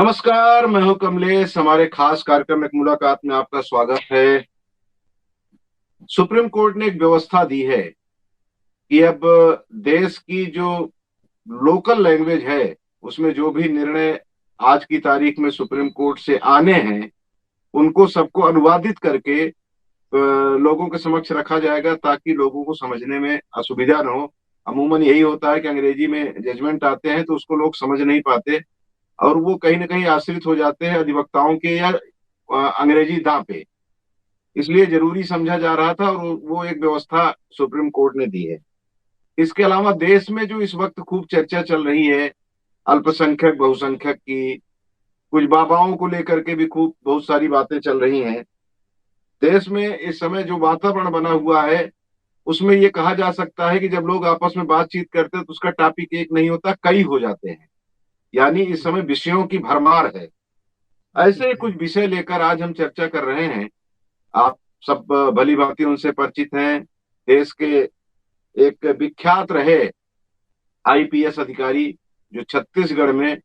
नमस्कार, मैं हूं कमलेश। हमारे खास कार्यक्रम एक मुलाकात में आपका स्वागत है। सुप्रीम कोर्ट ने एक व्यवस्था दी है कि अब देश की जो लोकल लैंग्वेज है उसमें जो भी निर्णय आज की तारीख में सुप्रीम कोर्ट से आने हैं उनको सबको अनुवादित करके लोगों के समक्ष रखा जाएगा ताकि लोगों को समझने में असुविधा न हो। अमूमन यही होता है कि अंग्रेजी में जजमेंट आते हैं तो उसको लोग समझ नहीं पाते और वो कहीं ना कहीं आश्रित हो जाते हैं अधिवक्ताओं के या अंग्रेजी दांव पे। इसलिए जरूरी समझा जा रहा था और वो एक व्यवस्था सुप्रीम कोर्ट ने दी है। इसके अलावा देश में जो इस वक्त खूब चर्चा चल रही है अल्पसंख्यक बहुसंख्यक की, कुछ बाबाओं को लेकर के भी खूब बहुत सारी बातें चल रही हैं। देश में इस समय जो वातावरण बना हुआ है उसमें ये कहा जा सकता है कि जब लोग आपस में बातचीत करते हैं तो उसका टॉपिक एक नहीं होता, कई हो जाते हैं। यानी इस समय विषयों की भरमार है। ऐसे ही कुछ विषय लेकर आज हम चर्चा कर रहे हैं। आप सब भली भांति उनसे परिचित हैं। देश के एक विख्यात रहे आईपीएस अधिकारी जो छत्तीसगढ़ में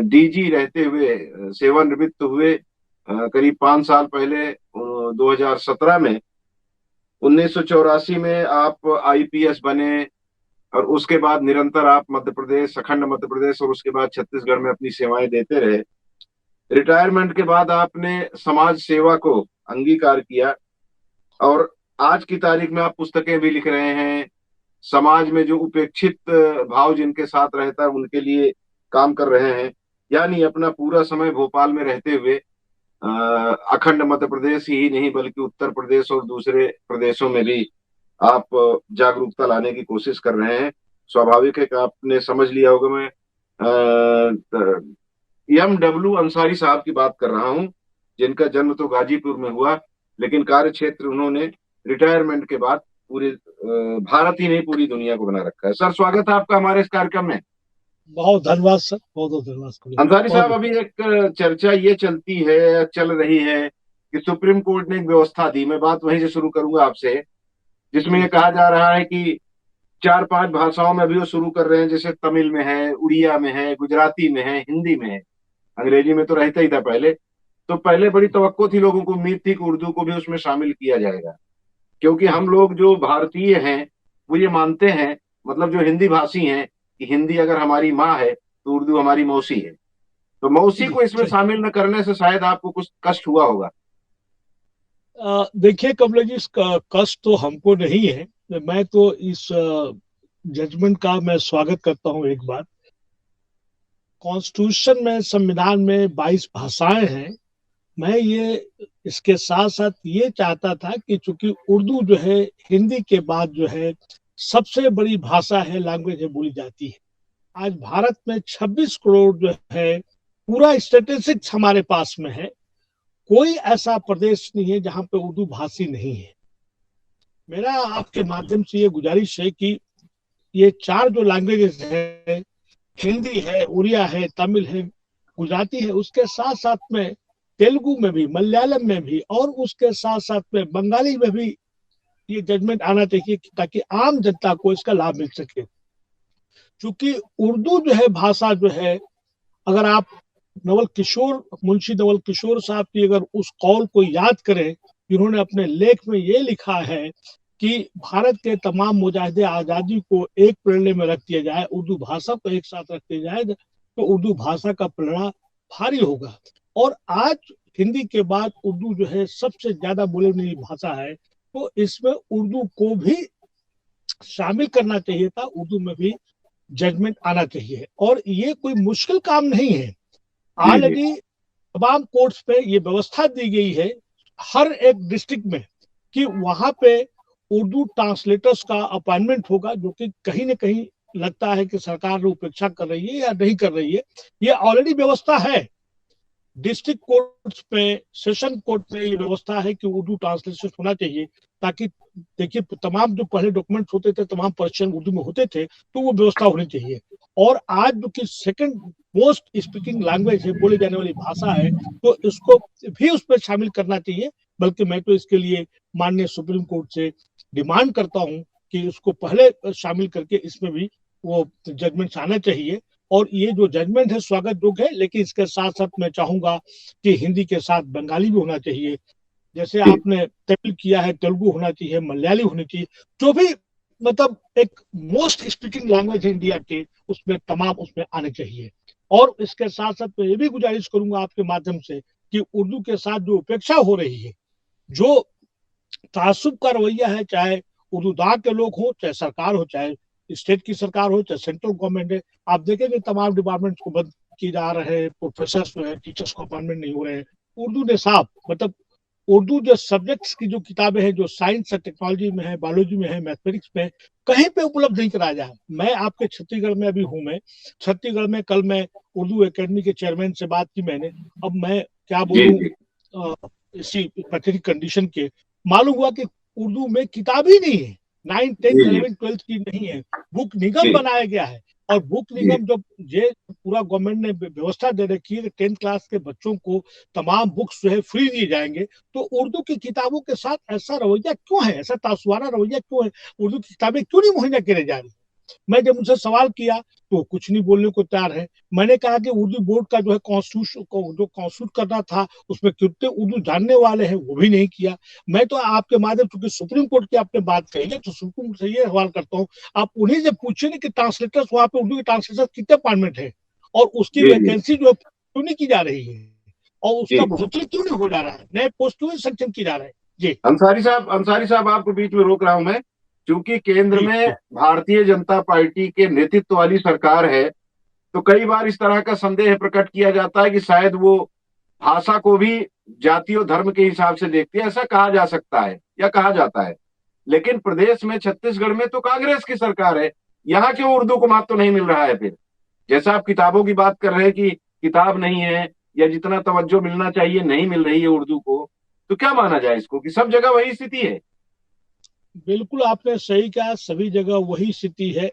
डीजी रहते हुए सेवानिवृत्त हुए करीब 5 साल पहले 2017 में। 1984 में आप आईपीएस बने और उसके बाद निरंतर आप मध्य प्रदेश, अखंड मध्य प्रदेश और उसके बाद छत्तीसगढ़ में अपनी सेवाएं देते रहे। रिटायरमेंट के बाद आपने समाज सेवा को अंगीकार किया और आज की तारीख में आप पुस्तकें भी लिख रहे हैं। समाज में जो उपेक्षित भाव जिनके साथ रहता है उनके लिए काम कर रहे हैं। यानी अपना पूरा समय भोपाल में रहते हुए अखंड मध्य प्रदेश ही नहीं बल्कि उत्तर प्रदेश और दूसरे प्रदेशों में भी आप जागरूकता लाने की कोशिश कर रहे हैं। स्वाभाविक है कि आपने समझ लिया होगा मैं एम डब्ल्यू अंसारी साहब की बात कर रहा हूं, जिनका जन्म तो गाजीपुर में हुआ लेकिन कार्य क्षेत्र उन्होंने रिटायरमेंट के बाद पूरे भारत ही नहीं पूरी दुनिया को बना रखा है। सर, स्वागत है आपका हमारे इस कार्यक्रम में। बहुत धन्यवाद सर, बहुत बहुत धन्यवाद अंसारी साहब, बहुत। अभी एक चर्चा ये चलती है, चल रही है कि सुप्रीम कोर्ट ने एक व्यवस्था दी। मैं बात वहीं से शुरू करूंगा आपसे, जिसमें ये जी कहा जा रहा है कि 4-5 भाषाओं में भी वो शुरू कर रहे हैं। जैसे तमिल में है, उड़िया में है, गुजराती में है, हिंदी में है। अंग्रेजी में तो रहता ही था पहले। तो पहले बड़ी तवक्को थी, लोगों को उम्मीद थी कि उर्दू को भी उसमें शामिल किया जाएगा, क्योंकि हम लोग जो भारतीय हैं वो ये मानते हैं, मतलब जो हिंदी भाषी हैं, कि हिंदी अगर हमारी माँ है तो उर्दू हमारी मौसी है। तो मौसी जी को इसमें सही। शामिल न करने से शायद आपको कुछ कष्ट हुआ होगा। देखिए कमलेश जी, इसका कष्ट तो हमको नहीं है। मैं तो इस जजमेंट का मैं स्वागत करता हूँ। एक बात, कॉन्स्टिट्यूशन में, संविधान में 22 भाषाएं हैं। मैं ये इसके साथ साथ ये चाहता था कि चूंकि उर्दू जो है हिंदी के बाद जो है सबसे बड़ी भाषा है, लैंग्वेज है, बोली जाती है। आज भारत में 26 करोड़ जो है, पूरा स्टेटिस्टिक्स हमारे पास में है। कोई ऐसा प्रदेश नहीं है जहां पे उर्दू भाषी नहीं है। मेरा आपके माध्यम से ये गुजारिश है कि ये चार जो लैंग्वेजेस है, हिंदी है, उड़िया है, तमिल है, गुजराती है, उसके साथ साथ में तेलुगु में भी, मलयालम में भी और उसके साथ साथ में बंगाली में भी ये जजमेंट आना चाहिए ताकि आम जनता को इसका लाभ मिल सके। क्योंकि उर्दू जो है भाषा जो है, अगर आप नवल किशोर, मुंशी नवल किशोर साहब की अगर उस कौल को याद करें, जिन्होंने अपने लेख में ये लिखा है कि भारत के तमाम मुजाहिदे आज़ादी को एक प्रेरणे में रख दिया जाए, उर्दू भाषा को एक साथ रख दिया जाए, तो उर्दू भाषा का प्रेरणा भारी होगा। और आज हिंदी के बाद उर्दू जो है सबसे ज्यादा बोले वाली भाषा है, तो इसमें उर्दू को भी शामिल करना चाहिए था, उर्दू में भी जजमेंट आना चाहिए। और ये कोई मुश्किल काम नहीं है। जी जी। ऑलरेडी तमाम कोर्ट्स पे ये व्यवस्था दी गई है, हर एक डिस्ट्रिक्ट में, कि वहां पे उर्दू ट्रांसलेटर्स का अपॉइंटमेंट होगा, जो कि कहीं ना कहीं लगता है कि सरकार उपेक्षा कर रही है या नहीं कर रही है। ये ऑलरेडी व्यवस्था है। डिस्ट्रिक्ट कोर्ट्स पे, सेशन कोर्ट में ये व्यवस्था है कि उर्दू ट्रांसलेशन होना चाहिए, ताकि देखिए तमाम जो पहले डॉक्यूमेंट्स होते थे, तमाम पर्शियन उर्दू में होते थे, तो वो व्यवस्था होनी चाहिए। और आज जो कि सेकंड मोस्ट स्पीकिंग लैंग्वेज है, बोली जाने वाली भाषा है, तो इसको भी उस पर शामिल करना चाहिए। बल्कि मैं तो इसके लिए माननीय सुप्रीम कोर्ट से डिमांड करता हूँ कि उसको पहले शामिल करके इसमें भी वो जजमेंट आना चाहिए। और ये जो जजमेंट है स्वागत योग्य है, लेकिन इसके साथ साथ मैं चाहूंगा कि हिंदी के साथ बंगाली भी होना चाहिए। जैसे जी आपने तमिल किया है, तेलुगु होना चाहिए, मलयाली होनी चाहिए, जो भी मतलब एक मोस्ट स्पीकिंग लैंग्वेज है इंडिया के, उसमें तमाम उसमें आने चाहिए। और इसके साथ साथ मैं ये भी गुजारिश करूंगा आपके माध्यम से कि उर्दू के साथ जो उपेक्षा हो रही है, जो तासुब का रवैया है, चाहे उर्दूदार के लोग हो, चाहे सरकार हो, चाहे स्टेट की सरकार हो, चाहे सेंट्रल गवर्नमेंट है, आप देखेंगे तमाम डिपार्टमेंट को बंद किए जा रहे हैं, प्रोफेसर जो है, टीचर्स को अपॉइंटमेंट नहीं हो रहे हैं। उर्दू ने साफ मतलब उर्दू जो सब्जेक्ट्स की जो किताबें हैं, जो साइंस और टेक्नोलॉजी में है, बायोलॉजी में है, मैथमेटिक्स में है, कहीं पे उपलब्ध नहीं कराया जाए। मैं आपके छत्तीसगढ़ में अभी हूँ, मैं छत्तीसगढ़ में कल मैं उर्दू एकेडमी के चेयरमैन से बात की मैंने। अब मैं क्या जी बोलूँ, जी इसी पैथेटिक कंडीशन के मालूम हुआ कि उर्दू में किताब ही नहीं है, 9, 10, जी 11, 12 की नहीं है। बुक निगम जी बनाया गया है, और बुक जी निगम जब ये पूरा गवर्नमेंट ने व्यवस्था दे रखी है कि 10th क्लास के बच्चों को तमाम बुक्स जो है फ्री दिए जाएंगे, तो उर्दू की किताबों के साथ ऐसा रवैया क्यों है, ऐसा तासुआना रवैया क्यों है? उर्दू की किताबें क्यों नहीं मुहैया करे जा रही? मैं जब उनसे सवाल किया तो कुछ नहीं बोलने को तैयार है। मैंने कहा कि उर्दू बोर्ड का जो है कॉन्स्टिट्यूशन जो कॉन्स्टिट्यूट करना था, उसमें कितने उर्दू जानने वाले हैं, वो भी नहीं किया। मैं तो आपके माध्यम, चूंकि सुप्रीम कोर्ट की आपने बात कही है, तो सुप्रीम कोर्ट से ये सवाल करता हूँ, आप उन्हीं से पूछिए कि ट्रांसलेटर्स वहां पे उर्दू के ट्रांसलेटर कितने अपॉइंटमेंट है, और उसकी जी जी वैकेंसी जो है क्यों नहीं की जा रही है, और उसका जी भर्ती क्यों नहीं हो जा रहा है, नए पोस्ट क्यों नहीं सक्षम की जा रहे हैं? जी अंसारी साहब आपको बीच में रोक रहा हूं मैं, क्योंकि केंद्र जी में जी भारतीय जनता पार्टी के नेतृत्व वाली सरकार है। तो कई बार इस तरह का संदेह प्रकट किया जाता है कि शायद वो भाषा को भी जाति और धर्म के हिसाब से देखती है, ऐसा कहा जा सकता है या कहा जाता है। लेकिन प्रदेश में छत्तीसगढ़ में तो कांग्रेस की सरकार है, यहाँ क्यों उर्दू को महत्व नहीं मिल रहा है फिर? जैसा आप किताबों की बात कर रहे हैं कि किताब नहीं है, या जितना तवज्जो मिलना चाहिए नहीं मिल रही है उर्दू को, तो क्या माना जाए इसको कि सब जगह वही स्थिति है? बिल्कुल आपने सही कहा, सभी जगह वही स्थिति है।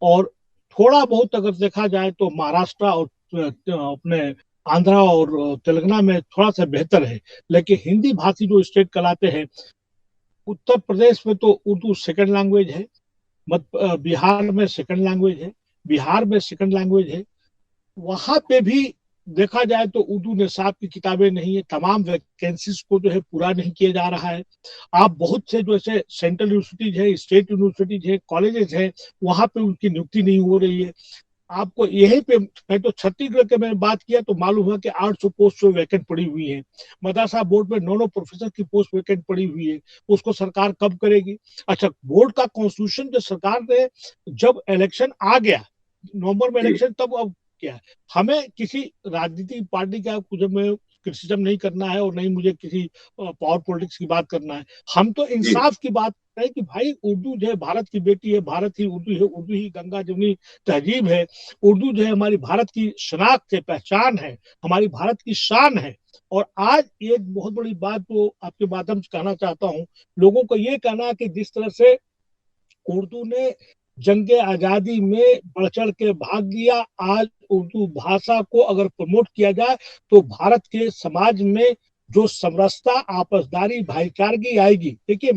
और थोड़ा बहुत अगर देखा जाए तो महाराष्ट्र और अपने आंध्रा और तेलंगाना में थोड़ा सा बेहतर है, लेकिन हिंदी भाषी जो स्टेट कहलाते हैं, उत्तर प्रदेश में तो उर्दू सेकंड लैंग्वेज है, बिहार में सेकंड लैंग्वेज है, बिहार में सेकंड लैंग्वेज है। वहां पे भी देखा जाए तो उर्दू निसाब की किताबें नहीं है, तमाम वैकेंसीज को जो है पूरा नहीं किया जा रहा है। आप बहुत से जो ऐसे सेंट्रल यूनिवर्सिटीज है, स्टेट यूनिवर्सिटीज है, कॉलेजेस है, वहां पे उनकी नियुक्ति नहीं हो रही है। आपको यहीं पे मैं तो छत्तीसगढ़ के मैंने बात किया तो मालूम हुआ कि 800 पोस्ट जो वैकेंट पड़ी हुई है। मदरसा बोर्ड में 9 प्रोफेसर की पोस्ट वैकेंट पड़ी हुई है, उसको सरकार कब करेगी? अच्छा, बोर्ड का कॉन्स्टिट्यूशन जो सरकार ने, जब इलेक्शन आ गया नवंबर में जी इलेक्शन, तब अब क्या है, हमें किसी राजनीतिक पार्टी का कुछ में क्रिटिसिज्म नहीं करना है, और नहीं मुझे किसी पावर पॉलिटिक्स की बात करना है। हम तो जी इंसाफ की बात कर रहे हैं कि भाई उर्दू जो है भारत की बेटी है, भारत ही उर्दू है, उर्दू ही गंगा जमुनी तहजीब है। उर्दू जो है हमारी भारत की शनाख्त है, पहचान है, हमारी भारत की शान है। और आज एक बहुत बड़ी बात जो आपके माध्यम से कहना चाहता हूँ, लोगों को ये कहना है कि जिस तरह से उर्दू ने जंग आजादी में बढ़ चढ़ के भाग लिया, आज उर्दू भाषा को अगर प्रमोट किया जाए तो भारत के समाज में जो समरसता, आपसदारी, भाईचारगी आएगी। देखिए,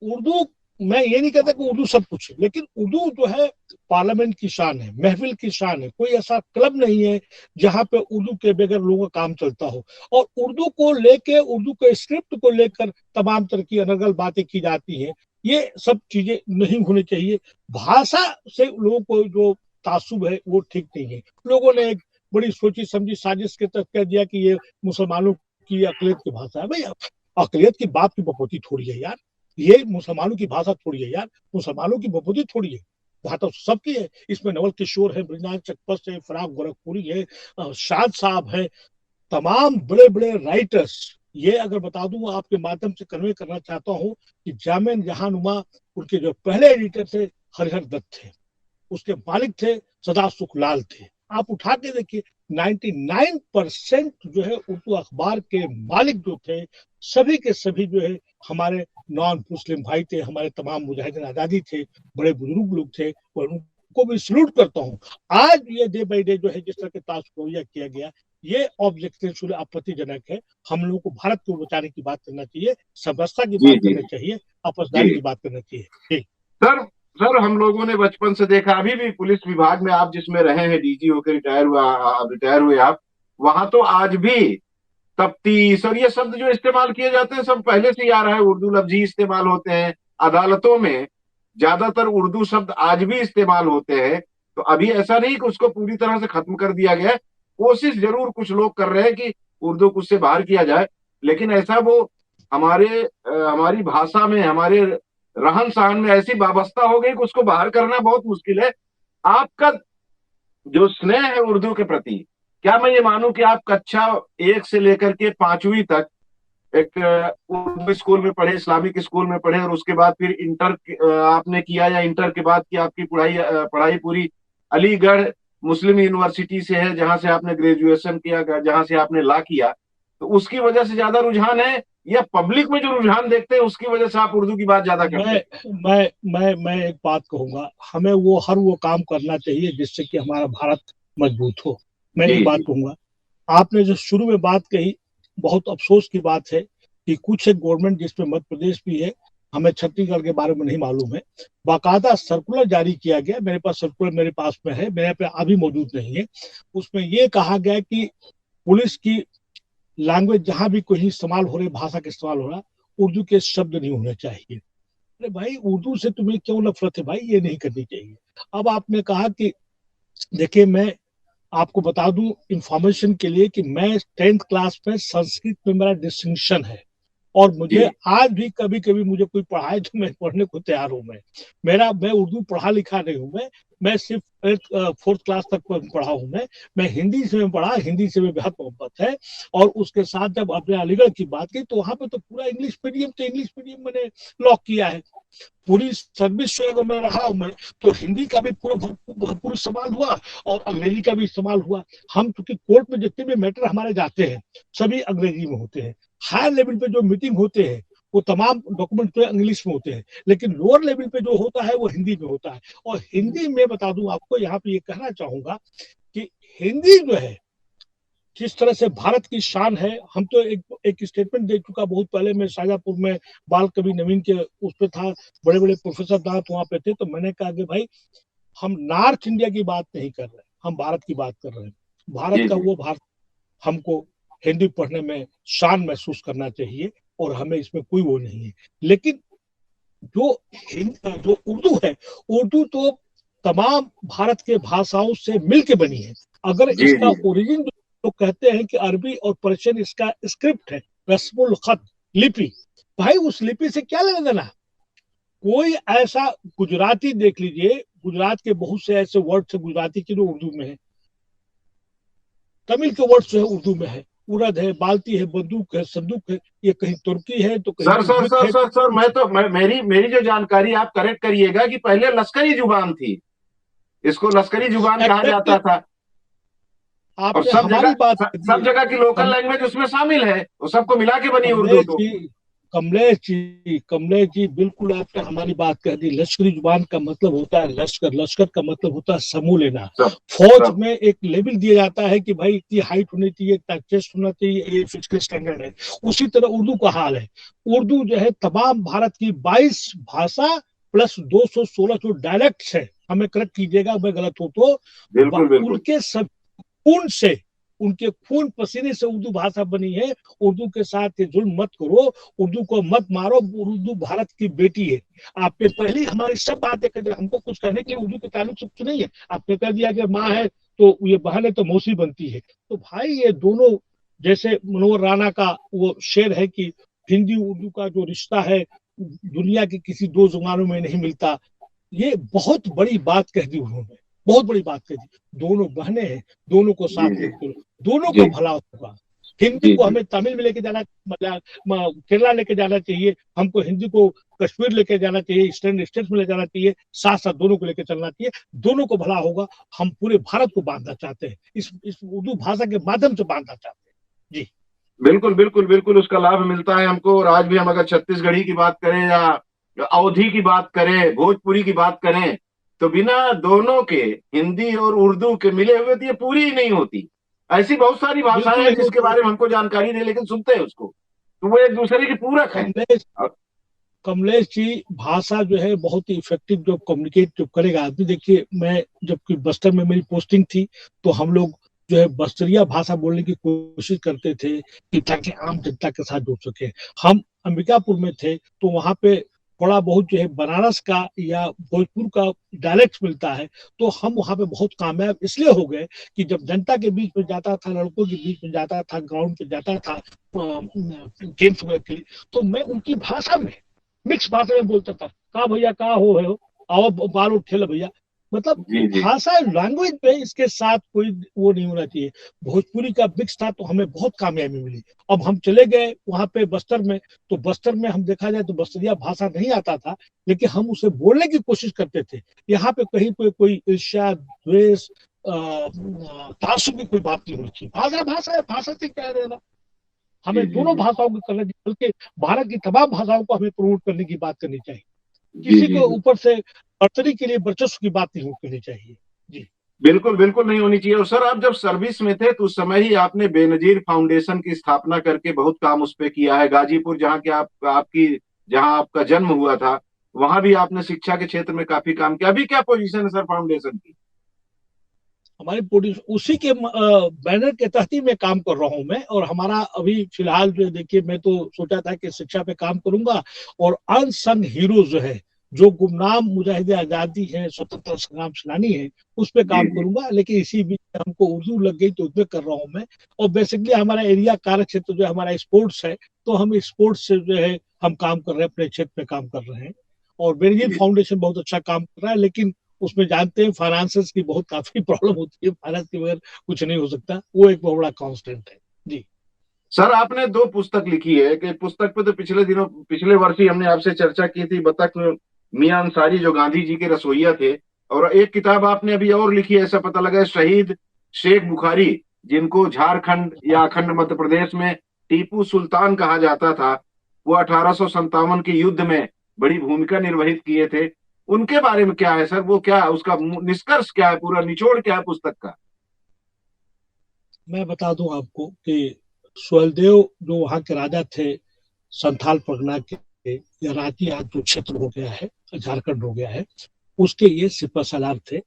उर्दू मैं ये नहीं कहता कि उर्दू सब कुछ है, लेकिन उर्दू जो है पार्लियामेंट की शान है, महफिल की शान है। कोई ऐसा क्लब नहीं है जहां पे उर्दू के बगैर लोगों का काम चलता हो। और उर्दू को लेके, उर्दू के स्क्रिप्ट को लेकर तमाम तरह की अनर्गल बातें की जाती हैं। ये सब चीजें नहीं होनी चाहिए। भाषा से लोगों को जो तासुब है वो ठीक नहीं है। लोगों ने एक बड़ी सोची समझी साजिश के तहत कह दिया कि ये मुसलमानों की अकलियत की भाषा है। भाई, अकलियत की बाप की बपोती थोड़ी है यार, ये मुसलमानों की भाषा थोड़ी है यार, मुसलमानों की बपोती थोड़ी है। भाषा सबकी है। इसमें नवल किशोर है, ब्रजनाथ चकपत है, फराग गोरखपुरी है, शाद साहब है, तमाम बड़े बड़े राइटर्स। ये अगर बता दूं आपके माध्यम से कन्वे करना चाहता हूं कि जामिन जहानुमा, उनके जो पहले एडिटर थे हरिहर दत्त थे, उसके मालिक थे सदा सुखलाल थे। आप उठा के देखिए, 99% जो है उर्दू अखबार के मालिक जो थे, सभी के सभी जो है हमारे नॉन मुस्लिम भाई थे, हमारे तमाम मुजाहिदीन आजादी थे, बड़े बुजुर्ग लोग थे, और उनको भी सल्यूट करता हूँ। आज ये डे बाई डे जो है जिस तरह के ताशरोया किया गया, ये ऑब्जेक्शन आपत्तिजनक है। हम लोगों को भारत को बचाने की बात करना चाहिए, समरसता की जी बात जी करनी चाहिए, जी आपसदारी की बात करनी चाहिए। सर, सर हम लोगों ने बचपन से देखा, अभी भी पुलिस विभाग में आप जिसमें रहे हैं, डीजी होकर रिटायर हुए आप, वहां तो आज भी तफ्तीश और ये शब्द जो इस्तेमाल किए जाते हैं सब पहले से ही आ रहा है। उर्दू लफ्ज ही इस्तेमाल होते हैं अदालतों में, ज्यादातर उर्दू शब्द आज भी इस्तेमाल होते हैं। तो अभी ऐसा नहीं कि उसको पूरी तरह से खत्म कर दिया गया है। कोशिश जरूर कुछ लोग कर रहे हैं कि उर्दू को उससे बाहर किया जाए, लेकिन ऐसा वो हमारी भाषा में, हमारे रहन सहन में ऐसी वाबस्ता हो गई कि उसको बाहर करना बहुत मुश्किल है। आपका जो स्नेह है उर्दू के प्रति, क्या मैं ये मानूं कि आप कक्षा 1 से लेकर के 5वीं तक एक उर्दू स्कूल में पढ़े, इस्लामिक स्कूल में पढ़े, और उसके बाद फिर आपने किया, या इंटर के बाद की आपकी पढ़ाई पूरी अलीगढ़ मुस्लिम यूनिवर्सिटी से है, जहां से आपने ग्रेजुएशन किया, जहां से आपने लॉ किया, तो उसकी वजह से ज्यादा रुझान है, या पब्लिक में जो रुझान देखते हैं उसकी वजह से आप उर्दू की बात ज्यादा करते मैं हैं? मैं एक बात कहूंगा, हमें वो काम करना चाहिए जिससे कि हमारा भारत मजबूत हो। मैं जी एक बात जी कहूंगा, आपने जो शुरू में बात कही, बहुत अफसोस की बात है कि कुछ एक गवर्नमेंट जिसमें मध्य प्रदेश भी है, हमें छत्तीसगढ़ के बारे में नहीं मालूम है, बाकायदा सर्कुलर जारी किया गया, मेरे पास सर्कुलर मेरे पास में है, मेरे पे अभी मौजूद नहीं है। उसमें ये कहा गया कि पुलिस की लैंग्वेज जहां भी कोई इस्तेमाल हो रही, भाषा का इस्तेमाल हो रहा, उर्दू के शब्द नहीं होने चाहिए। अरे भाई, उर्दू से तुम्हें क्यों नफरत है भाई, ये नहीं करनी चाहिए। अब आपने कहा कि, देखिए मैं आपको बता दूं इंफॉर्मेशन के लिए कि मैं 10th क्लास में संस्कृत में मेरा डिस्टिंक्शन है, और मुझे जी आज भी कभी कभी मुझे कोई पढ़ाए तो मैं पढ़ने को तैयार हूं। मैं उर्दू पढ़ा लिखा नहीं हूं। मैं सिर्फ 4th क्लास तक पढ़ा हूं। मैं हिंदी से में पढ़ा, हिंदी से में बेहद मोहब्बत है। और उसके साथ जब आपने अलीगढ़ की बात की, तो वहां पे तो पूरा इंग्लिश मीडियम, तो इंग्लिश मीडियम मैंने लॉक किया है। पूरी सर्विस से अगर मैं रहा हूं मैं, तो हिंदी का भी पूरा भरपूर इस्तेमाल हुआ, और अंग्रेजी का भी इस्तेमाल हुआ। हम चूंकि कोर्ट में जितने भी मैटर हमारे जाते हैं, सभी अंग्रेजी में होते हैं। हायर लेवल पे जो मीटिंग होते हैं, वो तमाम डॉक्यूमेंट तो इंग्लिश में होते हैं, लेकिन लोअर लेवल पे जो होता है वो हिंदी में होता है। और हिंदी में बता दूं आपको, यहाँ पे ये कहना चाहूंगा कि हिंदी जो है, जिस तरह से भारत की शान है, हम तो एक स्टेटमेंट दे चुका बहुत पहले, मैं शाजापुर में बाल कवि नवीन के उस पे था, बड़े बड़े प्रोफेसर दांत वहां पे थे, तो मैंने कहा कि भाई, हम नॉर्थ इंडिया की बात नहीं कर रहे, हम भारत की बात कर रहे हैं। भारत जी का जी वो भारत, हमको हिंदी पढ़ने में शान महसूस करना चाहिए, और हमें इसमें कोई वो नहीं है। लेकिन जो जो उर्दू है, उर्दू तो तमाम भारत के भाषाओं से मिलके बनी है। अगर जी इसका जी ओरिजिन तो कहते हैं कि अरबी और पर्शियन इसका स्क्रिप्ट है, रस्मुल खत, लिपि। भाई उस लिपि से क्या लेना देना? कोई ऐसा, गुजराती देख लीजिए, गुजरात के बहुत से ऐसे वर्ड है गुजराती के जो उर्दू में है, तमिल के वर्ड जो है उर्दू में है, उड़द है, बाल्टी है, बंदूक है, संदूक है, ये कहीं तुर्की है तो कहीं सर सर उज्बेक सर है। सर सर मेरी मेरी जो जानकारी, आप करेक्ट करिएगा, कि पहले लश्करी जुबान थी, इसको लश्करी जुबान कहा एग्जैक्टली, जाता था। और आपने हमारी बात कर दी। सब जगह की लोकल कम, लैंग्वेज उसमें शामिल है, वो सबको मिला के बनी उर्दू कमलेश तो। जी, कमलेश जी, बिल्कुल आपने हमारी बात कह दी। लश्करी जुबान का मतलब होता है लश्कर, लश्कर का मतलब होता है समूह लेना। सब फौज सब में एक लेवल दिया जाता है कि भाई इतनी हाइट होनी चाहिए, इतना चेस्ट होना चाहिए, ये फिजिकल स्टैंडर्ड है। उसी तरह उर्दू का हाल है। उर्दू जो है तमाम भारत की 22 भाषा प्लस 216 जो डायलेक्ट्स है, हमें करेक्ट कीजिएगा मैं गलत हो तो, बिल्कुल बिल्कुल। उनके सब खून से, उनके खून पसीने से उर्दू भाषा बनी है। उर्दू के साथ ये जुल्म मत करो, उर्दू को मत मारो, उर्दू भारत की बेटी है। आपने पहले हमारी सब बातें कर दी, हमको कुछ कहने के लिए उर्दू के ताल्लुक से कुछ नहीं है। आपने कह दिया कि माँ है तो ये बहन है तो मौसी बनती है। तो भाई ये दोनों, जैसे मनोहर राणा का वो शेर है कि हिंदी उर्दू का जो रिश्ता है, दुनिया के किसी दो जुबानों में नहीं मिलता। ये बहुत बड़ी बात कह दी उन्होंने, बहुत बड़ी बात कह दी। दोनों बहनें हैं, दोनों को जी साथ जी लेकर चलो, दोनों जी का भला होगा। हिंदी जी को जी हमें तमिल में लेके जाना, केरला लेके जाना चाहिए, हमको हिंदी को कश्मीर लेके जाना चाहिए, ईस्टर्न स्टेट्स में ले जाना चाहिए, साथ साथ दोनों को लेके चलना चाहिए। दोनों को भला होगा। हम पूरे भारत को बांधना चाहते हैं, इस उर्दू भाषा के माध्यम से बांधना चाहते हैं जी। बिल्कुल बिल्कुल बिल्कुल, उसका लाभ मिलता है हमको। और आज भी हम अगर छत्तीसगढ़ी की बात करें, या अवधी की बात करें, भोजपुरी की बात करें, तो बिना दोनों के, हिंदी और उर्दू के मिले हुए तो ये पूरी ही नहीं होती। ऐसी बहुत सारी भाषाएं बिल्कुल हैं नहीं जिसके होती है। बारे में हमको जानकारी नहीं, लेकिन सुनते हैं उसको, तो वो एक दूसरे की पूरक है। कमलेश, कमलेश जी, भाषा जो है बहुत ही इफेक्टिव जो कम्युनिकेट जो करेगा आदमी। देखिए, मैं जबकि बस्तर में मेरी पोस्टिंग थी, तो हम लोग जो है बस्तरिया भाषा बोलने की कोशिश करते थे कि ताकि आम जनता के साथ जुड़ सके। हम अंबिकापुर में थे, तो वहां पे थोड़ा बहुत जो है बनारस का या भोजपुर का डायलेक्ट मिलता है, तो हम वहां पे बहुत कामयाब इसलिए हो गए कि जब जनता के बीच में जाता था, लड़कों के बीच में जाता था, ग्राउंड पे जाता था गेम्स वगैरह के लिए, तो मैं उनकी भाषा में, मिक्स भाषा में बोलता था, कहा भैया कहा हो आओ बाल उठ खेल भैया। मतलब जी जी भाषा लैंग्वेज पे इसके साथ कोई वो नहीं होना चाहिए। भोजपुरी का मिक्स था तो हमें बहुत कामयाबी मिली। अब हम चले गए वहां पे बस्तर में, तो बस्तर में हम देखा जाए तो बस्तरिया भाषा नहीं आता था, लेकिन हम उसे बोलने की कोशिश करते थे। यहाँ पे कहीं पे कोई ईर्ष्या, द्वेष, तासुब की कोई बात नहीं होनी चाहिए। भाषा भाषा है, भाषा से क्या रहना। जी हमें जी दोनों जी भाषाओं को करना चाहिए, बल्कि भारत की तमाम भाषाओं को हमें प्रमोट करने की बात करनी चाहिए। जी किसी जी को जी ऊपर से बढ़तरी के लिए वर्चस्व की बात नहीं करनी चाहिए। जी। बिल्कुल बिल्कुल नहीं होनी चाहिए। और सर, आप जब सर्विस में थे तो उस समय ही आपने बेनजीर फाउंडेशन की स्थापना करके बहुत काम उस पे किया है। गाजीपुर, जहाँ के आपकी जहाँ आपका जन्म हुआ था, वहां भी आपने शिक्षा के क्षेत्र में काफी काम किया। अभी क्या पोजीशन है सर फाउंडेशन की? हमारी प्रोड्यूस उसी के बैनर के तहत ही मैं काम कर रहा हूँ मैं। और हमारा अभी फिलहाल जो देखिए, मैं तो सोचा था कि शिक्षा पे काम करूंगा, और अनसंग हीरो जो है, जो गुमनाम मुजाहिद आजादी है, स्वतंत्रता संग्राम सेनानी है, उस पे जी काम जी करूंगा। लेकिन इसी बीच हमको उर्दू लग गई तो उसमें कर रहा हूँ मैं। और बेसिकली हमारा एरिया कार्य क्षेत्र जो है हमारा स्पोर्ट्स है, तो हम स्पोर्ट्स से जो है हम काम कर रहे हैं, अपने क्षेत्र में काम कर रहे हैं। और बेनजीर जी फाउंडेशन बहुत अच्छा काम कर रहा है, लेकिन उसमें जानते हैं फाइनेंसेस की बहुत काफी प्रॉब्लम होती है। फाइनेंस के बगैर कुछ नहीं हो सकता, वो एक बहुत बड़ा कांस्टेंट है। जी। सर, आपने दो पुस्तक लिखी है। कि पुस्तक पे तो पिछले वर्ष ही हमने आपसे चर्चा की थी, बतख मियां अंसारी, जो गांधी जी के रसोइया थे। और एक किताब आपने अभी और लिखी है, ऐसा पता लगा है, शहीद शेख बुखारी, जिनको झारखंड या अखंड मध्य प्रदेश में टीपू सुल्तान कहा जाता था। वो 1857 के युद्ध में बड़ी भूमिका निर्वहित किए थे। उनके बारे में क्या है सर? वो क्या, उसका निष्कर्ष क्या है, पूरा निचोड़ क्या है पुस्तक का? मैं बता दूं आपको कि सुहेलदेव जो वहां के राजा थे, संथाल परगना के, या रांची आज जो क्षेत्र हो गया है, झारखंड हो गया है, उसके ये सिपह सलार थे।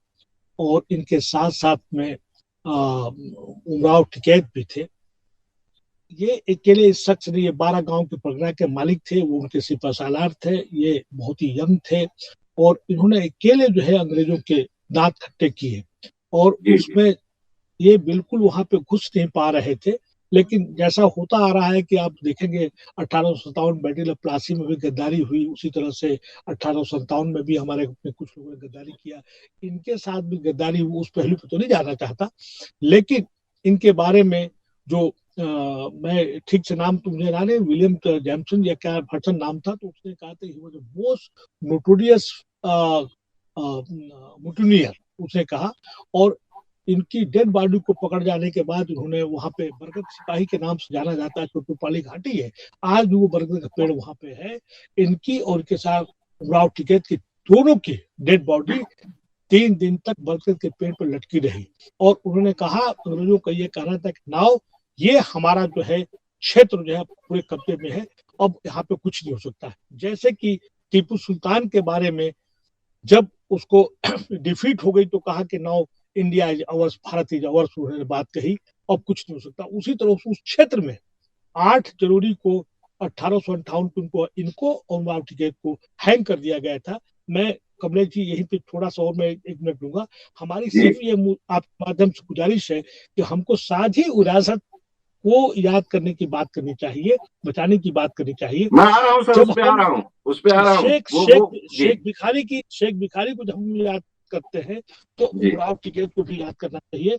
और इनके साथ साथ में उमराव टिकैत भी थे। ये अकेले इस शख्स ने, ये 12 गांव के परगना के मालिक थे, वो उनके सिपह सालार थे। ये बहुत ही यंग थे, और इन्होंने अकेले जो है अंग्रेजों के दांत खट्टे किए। और जी जी उसमें ये बिल्कुल वहां पे घुस नहीं पा रहे थे। लेकिन जैसा होता आ रहा है कि आप देखेंगे, 1857 बैटल ऑफ प्लासी में भी गद्दारी हुई, उसी तरह से 1857 में भी हमारे अपने कुछ लोगों ने गद्दारी किया। इनके साथ भी गद्दारी हुई, उस पहलू पे तो नहीं जाना चाहता, लेकिन इनके बारे में जो मैं ठीक से नाम तो मुझे ना नहीं, विलियम जैमसन या क्या पर्सन नाम था, तो उसने कहा था ही वाज मोस्ट नोटोरियस मुटूनियर, उसने कहा। और इनकी डेड बॉडी को पकड़ जाने के बाद उन्होंने वहां पे बरगद सिपाही के नाम से जाना जाता है, टोटोपाली घाटी है, आज भी वो बरगद का पेड़ वहां पे है। इनकी और के साथ उमराव टिकैत की, दोनों की डेड बॉडी 3 दिन तक बरगद के पेड़ पर लटकी रही। और उन्होंने कहा, अंग्रेजों का ये कहना था कि नाउ ये हमारा जो है क्षेत्र जो है पूरे कब्जे में है, अब यहाँ पे कुछ नहीं हो सकता है। जैसे कि टीपू सुल्तान के बारे में, जब उसको डिफीट हो गई तो कहा कि now India is ours, Bharat is ours, उन्होंने बात कही, अब कुछ नहीं हो सकता। उसी तरह उस क्षेत्र में 8 जनवरी को 1858 को इनको और मार्टिन टिकैत को हैंग कर दिया गया था। मैं, कमलेश जी, यहीं पे थोड़ा सा और मैं 1 मिनट दूंगा। हमारी जी सिर्फ ये आपके माध्यम से गुजारिश है कि हमको साझी विरासत को याद करने की बात करनी चाहिए, बचाने की बात करनी चाहिए। मैं आ रहा हूँ सर, उस जब पे आ हम रहा हूँ, उस पे आ रहा हूँ। शेख वो शेख जी शेख भिखारी को जब हम याद करते हैं, तो जी उमराव टिकैत को भी याद करना चाहिए,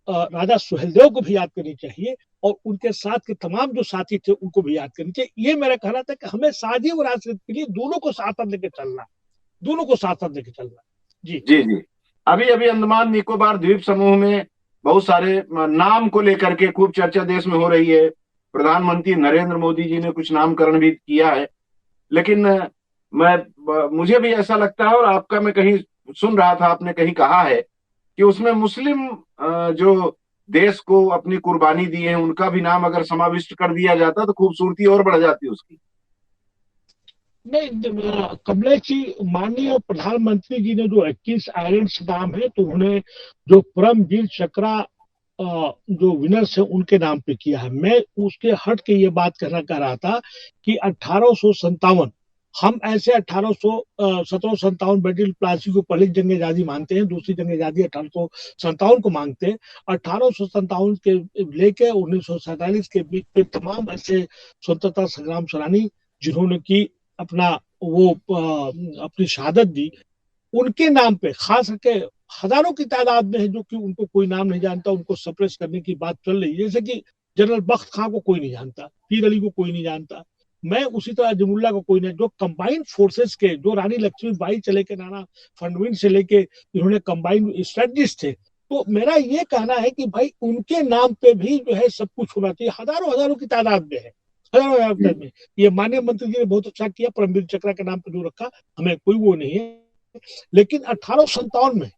राजा सुहेलदेव को भी याद करनी चाहिए, और उनके साथ के तमाम जो साथी थे उनको भी याद करनी चाहिए। ये मेरा कहना था कि हमें साझी विरासत के लिए दोनों को साथ साथ लेके चलना, दोनों को साथ साथ लेके चलना। जी। जी जी अभी अभी अंडमान निकोबार द्वीप समूह में बहुत सारे नाम को लेकर के खूब चर्चा देश में हो रही है। प्रधानमंत्री नरेंद्र मोदी जी ने कुछ नामकरण भी किया है। लेकिन मुझे भी ऐसा लगता है, और आपका मैं कहीं सुन रहा था, आपने कहीं कहा है कि उसमें मुस्लिम जो देश को अपनी कुर्बानी दी है उनका भी नाम अगर समाविष्ट कर दिया जाता तो खूबसूरती और बढ़ जाती उसकी। नहीं, कमलेश जी, माननीय प्रधानमंत्री जी ने जो 21 आयरन्स नाम है, तो उन्हें जो परमवीर चक्र जो विनर्स है उनके नाम पे किया है। मैं उसके हट के ये बात कहना चाह रहा था कि 1857, हम ऐसे 1757 बैटल प्लासी को पहली जंग आजादी मानते हैं, दूसरी जंग आजादी 1857 को मांगते हैं। 1857 के लेके 1947 के बीच में तमाम ऐसे स्वतंत्रता संग्राम सेनानी जिन्होंने की अपना वो अपनी शहादत दी, उनके नाम पे खास करके हजारों की तादाद में है जो कि उनको कोई नाम नहीं जानता, उनको सप्रेस करने की बात चल रही है। जैसे कि जनरल बख्त खां को कोई नहीं जानता, पीर अली को कोई नहीं जानता, मैं उसी तरह जमुल्ला को कोई नहीं, जो कंबाइंड फोर्सेस के, जो रानी लक्ष्मीबाई से लेके नाना फडणवीस से लेके इन्होंने कंबाइंड स्ट्रेटजिस्ट थे, तो मेरा ये कहना है कि भाई उनके नाम पे भी जो है सब कुछ होना चाहिए। हजारों हजारों की तादाद में है, हजारों हजारों की तादाद में। ये माननीय मंत्री जी ने बहुत अच्छा किया, परमवीर चक्र के नाम पे जो रखा, हमें कोई वो नहीं है। लेकिन 1857 में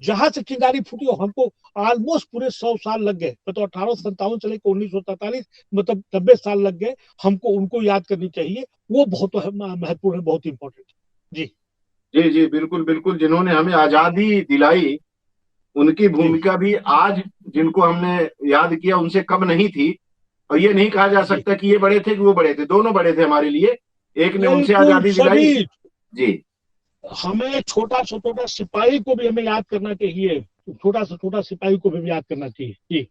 जहां से चिंगारी फूटी और हमको ऑलमोस्ट पूरे 100 साल लग गए, तो 1857 से लेकर 1943, मतलब 90 साल लग गए, हमको उनको याद करनी चाहिए। वो बहुत महत्वपूर्ण है, बहुत इंपॉर्टेंट है। जी जी जी, बिल्कुल बिल्कुल, जिन्होंने हमें आजादी दिलाई, उनकी जी भूमिका भी आज जिनको हमने याद किया उनसे कम नहीं थी। और ये नहीं कहा जा जी, सकता कि ये बड़े थे कि वो बड़े थे, दोनों बड़े थे हमारे लिए। एक ने उनसे बिल्कुल आजादी दिलाई। सभी। जी हमें छोटा से छोटा सिपाही को भी हमें याद करना चाहिए, छोटा से छोटा सिपाही को भी याद करना चाहिए। जी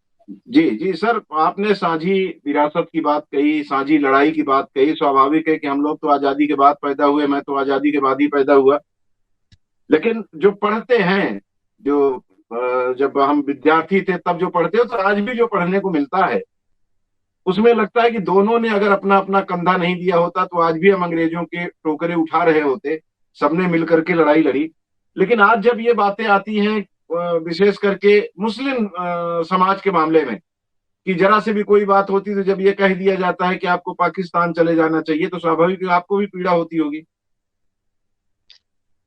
जी जी सर, आपने साझी विरासत की बात कही, साझी लड़ाई की बात कही। स्वाभाविक है कि हम लोग तो आजादी के बाद पैदा हुए, मैं तो आजादी के बाद ही पैदा हुआ। लेकिन जो पढ़ते हैं, जो जब हम विद्यार्थी थे तब जो पढ़ते हो, तो आज भी जो पढ़ने को मिलता है, उसमें लगता है कि दोनों ने अगर अपना अपना कंधा नहीं दिया होता तो आज भी हम अंग्रेजों के टोकरे उठा रहे होते। सबने मिलकर के लड़ाई लड़ी। लेकिन आज जब ये बातें आती हैं, विशेष करके मुस्लिम समाज के मामले में, कि जरा से भी कोई बात होती तो जब ये कह दिया जाता है कि आपको पाकिस्तान चले जाना चाहिए, तो स्वाभाविक है आपको भी पीड़ा होती होगी।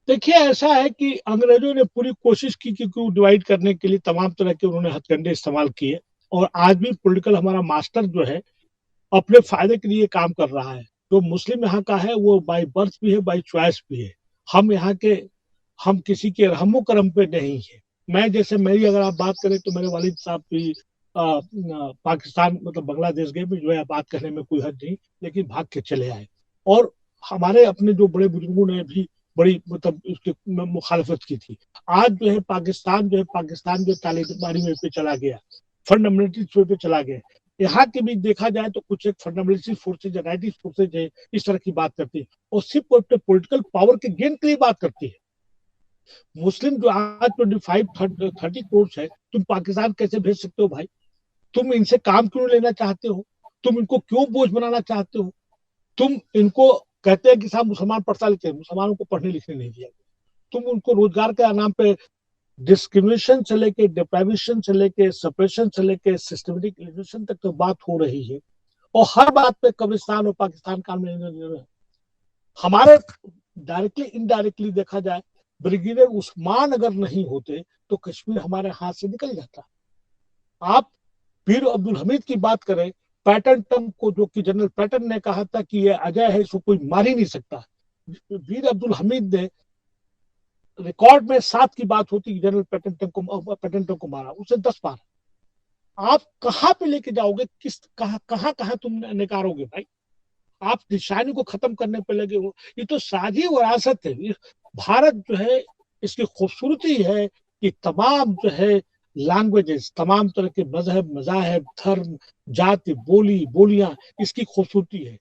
देखिए, ऐसा है कि अंग्रेजों ने पूरी कोशिश की कि डिवाइड करने के लिए तमाम तरह के उन्होंने हथकंडे इस्तेमाल किए, और आज भी पॉलिटिकल हमारा मास्टर जो है अपने फायदे के लिए काम कर रहा है। जो मुस्लिम यहाँ का है वो बाई बर्थ भी है, बाई चॉइस भी है। हम यहाँ के, हम किसी के रहमो करम पे नहीं है। मैं जैसे, मेरी अगर आप बात करें तो मेरे वालिद साहब भी पाकिस्तान मतलब बांग्लादेश गए भी, जो है बात करने में कोई हद नहीं, लेकिन भाग के चले आए। और हमारे अपने जो बड़े बुजुर्गों ने भी बड़ी मतलब उसके मुखालफत की थी। आज जो है पाकिस्तान, जो है पाकिस्तान जो तालिबानी में पे चला गया, फंडामेंटलिस्ट पे चला गया। यहाँ के भी देखा जाए तो कुछ एक फंडामेंटलिस्ट फोर्सेज, राइटिस्ट फोर्सेज है, इस तरह की बात करती है, और सिर्फ पॉलिटिकल पावर के गेन के लिए बात करती है। मुस्लिम जो आज 25-30 करोड़ है, तुम पाकिस्तान कैसे भेज सकते हो भाई? तुम इनसे काम क्यों लेना चाहते हो? तुम इनको क्यों बोझ बनाना चाहते हो? तुम इनको कहते हैं कि साहब मुसलमान पढ़ता लिखते हैं, मुसलमानों को पढ़ने लिखने नहीं दिया। तुम उनको रोजगार के नाम पे डिस्क्रिमिनेशन से लेके, डिप्राइवेशन से लेके, सप्रेशन से लेके सिस्टमेटिक एलिमिनेशन तक तो बात हो रही है, और हर बात पे कब्रिस्तान और पाकिस्तान का में हमारे डायरेक्टली इनडायरेक्टली देखा जाए, ब्रिगेडियर उस्मान अगर नहीं होते तो कश्मीर हमारे हाथ से निकल जाता। आप पीर अब्दुल हमीद की बात करें, पैटर्न टर्म को, जो कि जनरल पैटर्न ने कहा था कि ये अजय है, इसको कोई मार ही नहीं सकता, वीर अब्दुल हमीद ने रिकॉर्ड में 7 की बात होती कि जनरल पैटर्न को मारा, उसे 10 बार। आप कहां पे लेके जाओगे, किस कहां कहां कहां तुम निकारोगे भाई? आप निशानी को खत्म करने पे लगे हो। ये तो साझी विरासत है। भारत जो है, इसकी खूबसूरती है कि तमाम जो है लैंग्वेजेस, तमाम तरह के मजहब, मजाहब, धर्म, जाति, बोलियां, इसकी खूबसूरती है।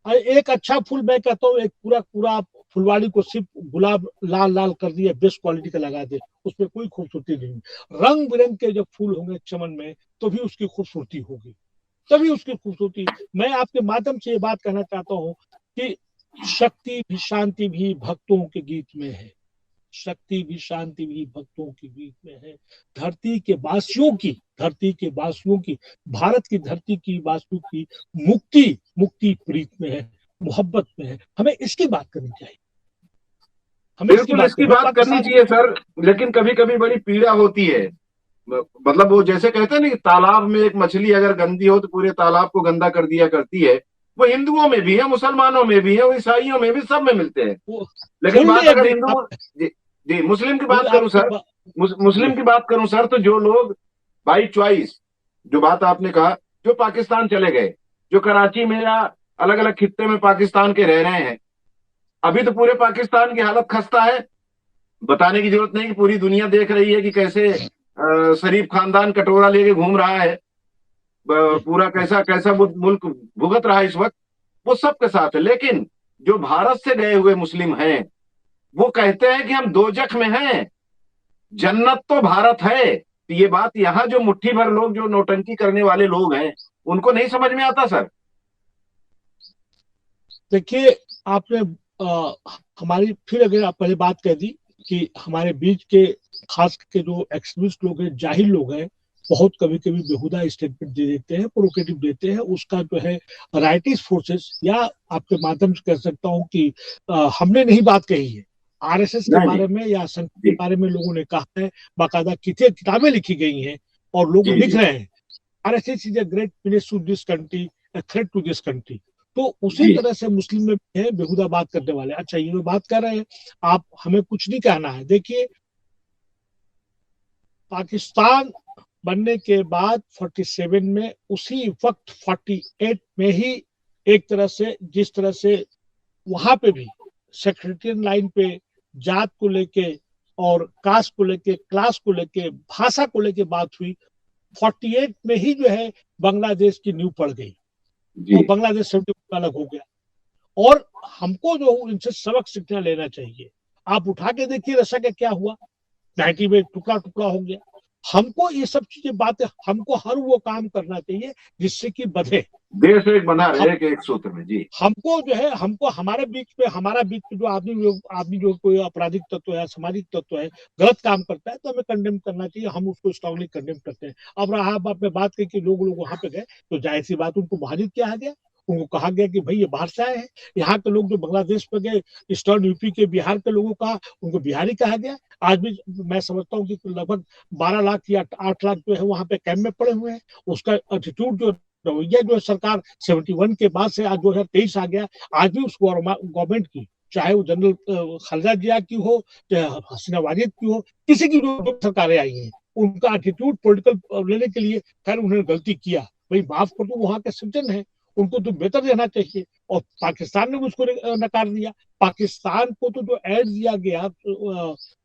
एक अच्छा फूल, मैं कहता हूँ, एक पूरा पूरा फुलवाड़ी को सिर्फ गुलाब लाल लाल कर दिया, बेस्ट क्वालिटी का लगा दे, उसमें कोई खूबसूरती नहीं। रंग बिरंग के जब फूल होंगे चमन में, तो भी उसकी खूबसूरती होगी, तभी उसकी खूबसूरती। मैं आपके माध्यम से ये बात कहना चाहता हूँ कि शक्ति भी शांति भी भक्तों के गीत में है, शक्ति भी शांति भी भक्तों के गीत में है। धरती के वासियों की, धरती के वासियों की, भारत की धरती की वासियों की मुक्ति, मुक्ति प्रीत में है, मोहब्बत में है। हमें इसकी बात करनी चाहिए, हमें इसकी बिल्कुल बात इसकी करनी है बात करनी पाकिस्तान। चाहिए सर। लेकिन कभी कभी बड़ी पीड़ा होती है। मतलब वो जैसे कहते हैं ना कि तालाब में एक मछली अगर गंदी हो तो पूरे तालाब को गंदा कर दिया करती है। वो हिंदुओं में भी है, मुसलमानों में भी है, वो ईसाइयों में भी, सब में मिलते हैं। वो लेकिन फुल्ली बात अगर एग्री हिंदू, आप, जी, जी मुस्लिम की फुल्ली बात करूं आपकी सर, जी मुस्लिम की बात करूं सर, तो जो लोग बाई चॉइस, जो बात आपने कहा, जो पाकिस्तान चले गए, जो कराची में या अलग अलग खित्ते में पाकिस्तान के रह रहे हैं, अभी तो पूरे पाकिस्तान की हालत खस्ता है। बताने की जरूरत नहीं कि पूरी दुनिया देख रही है कि कैसे शरीफ खानदान कटोरा लेके घूम रहा है, जी पूरा कैसा कैसा वो मुल्क भुगत रहा है इस वक्त। वो सबके साथ है, लेकिन जो भारत से गए हुए मुस्लिम हैं, वो कहते हैं कि हम दोजख में हैं, जन्नत तो भारत है। तो ये बात यहाँ जो मुट्ठी भर लोग, जो नौटंकी करने वाले लोग हैं, उनको नहीं समझ में आता सर। देखिए, आपने अ, हमारी फिर अगर आप पहले बात कह दी कि हमारे बीच के खास के जो एक्सट्रीमिस्ट लोग हैं, जाहिल लोग हैं, बहुत कभी कभी बेहुदा स्टेटमेंट दे देते हैं, प्रोवोकेटिव देते हैं। उसका जो है राइटिस्ट फोर्सेस, या आपके माध्यम से कह सकता हूं कि हमने नहीं बात कही है, आरएसएस के नहीं नहीं। बारे में या संघ के जी बारे में लोगों ने कहा है, बाकायदा किताबें लिखी गई हैं और लोग जी लिख जी रहे हैं, RSS is a great menace to this country, a threat to this country. तो उसी जी तरह से मुस्लिम में भी है बेहुदा बात करने वाले। अच्छा, ये जो बात कर रहे हैं आप, हमें कुछ नहीं कहना है। देखिए, पाकिस्तान बनने के बाद 47 में, उसी वक्त 48 में ही, एक तरह से जिस तरह से वहां पे भी सेक्रेटरियन लाइन पे जात को लेके और कास्ट को लेके, क्लास को लेके, भाषा को लेके बात हुई, 48 में ही जो है बांग्लादेश की नींव पड़ गई जी और बांग्लादेश से अलग हो गया। और हमको जो इनसे सबक सीखना लेना चाहिए। आप उठा के देखिए रशिया का क्या हुआ, 90 में टुकड़ा टुकड़ा हो गया। हमको ये सब चीजें बातें, हमको हर वो काम करना चाहिए जिससे कि बधे। देश एक बंधा हम रहे, एक एक सूत्र में। जी हमको जो है, हमको हमारा बीच में जो आदमी जो कोई आपराधिक तत्व है, सामाजिक तत्व है, गलत काम करता है, तो हमें कंडेम करना चाहिए। हम उसको स्ट्रांगली कंडेम करते हैं। अब रहा बात में बात की कि लोग वहां पे गए, तो जाहिर सी बात, उनको महाजित किया गया। उनको कहा गया कि भाई ये बाहर से आए हैं। यहाँ के लोग जो बांग्लादेश पे गए, ईस्टर्न यूपी के, बिहार के लोगों का, उनको बिहारी कहा गया। आज भी मैं समझता हूँ कि लगभग 12 लाख या 8 लाख जो है वहां पे कैंप में पड़े हुए हैं। उसका एटीट्यूड जो रवैया जो सरकार 71 के बाद से आज 2023 आ गया, आज भी उस गवर्नमेंट की, चाहे वो जनरल खालिदा जिया की हो, चाहे हसीना वाजिद की हो, किसी की जो सरकारें आई हैं, उनका एटीट्यूड पॉलिटिकल लेने के लिए, खैर उन्होंने गलती किया, भाई माफ कर दो, वहां के सिटीजन है, उनको तो बेहतर देना चाहिए। और पाकिस्तान ने उसको नकार दिया। पाकिस्तान को तो जो एड दिया गया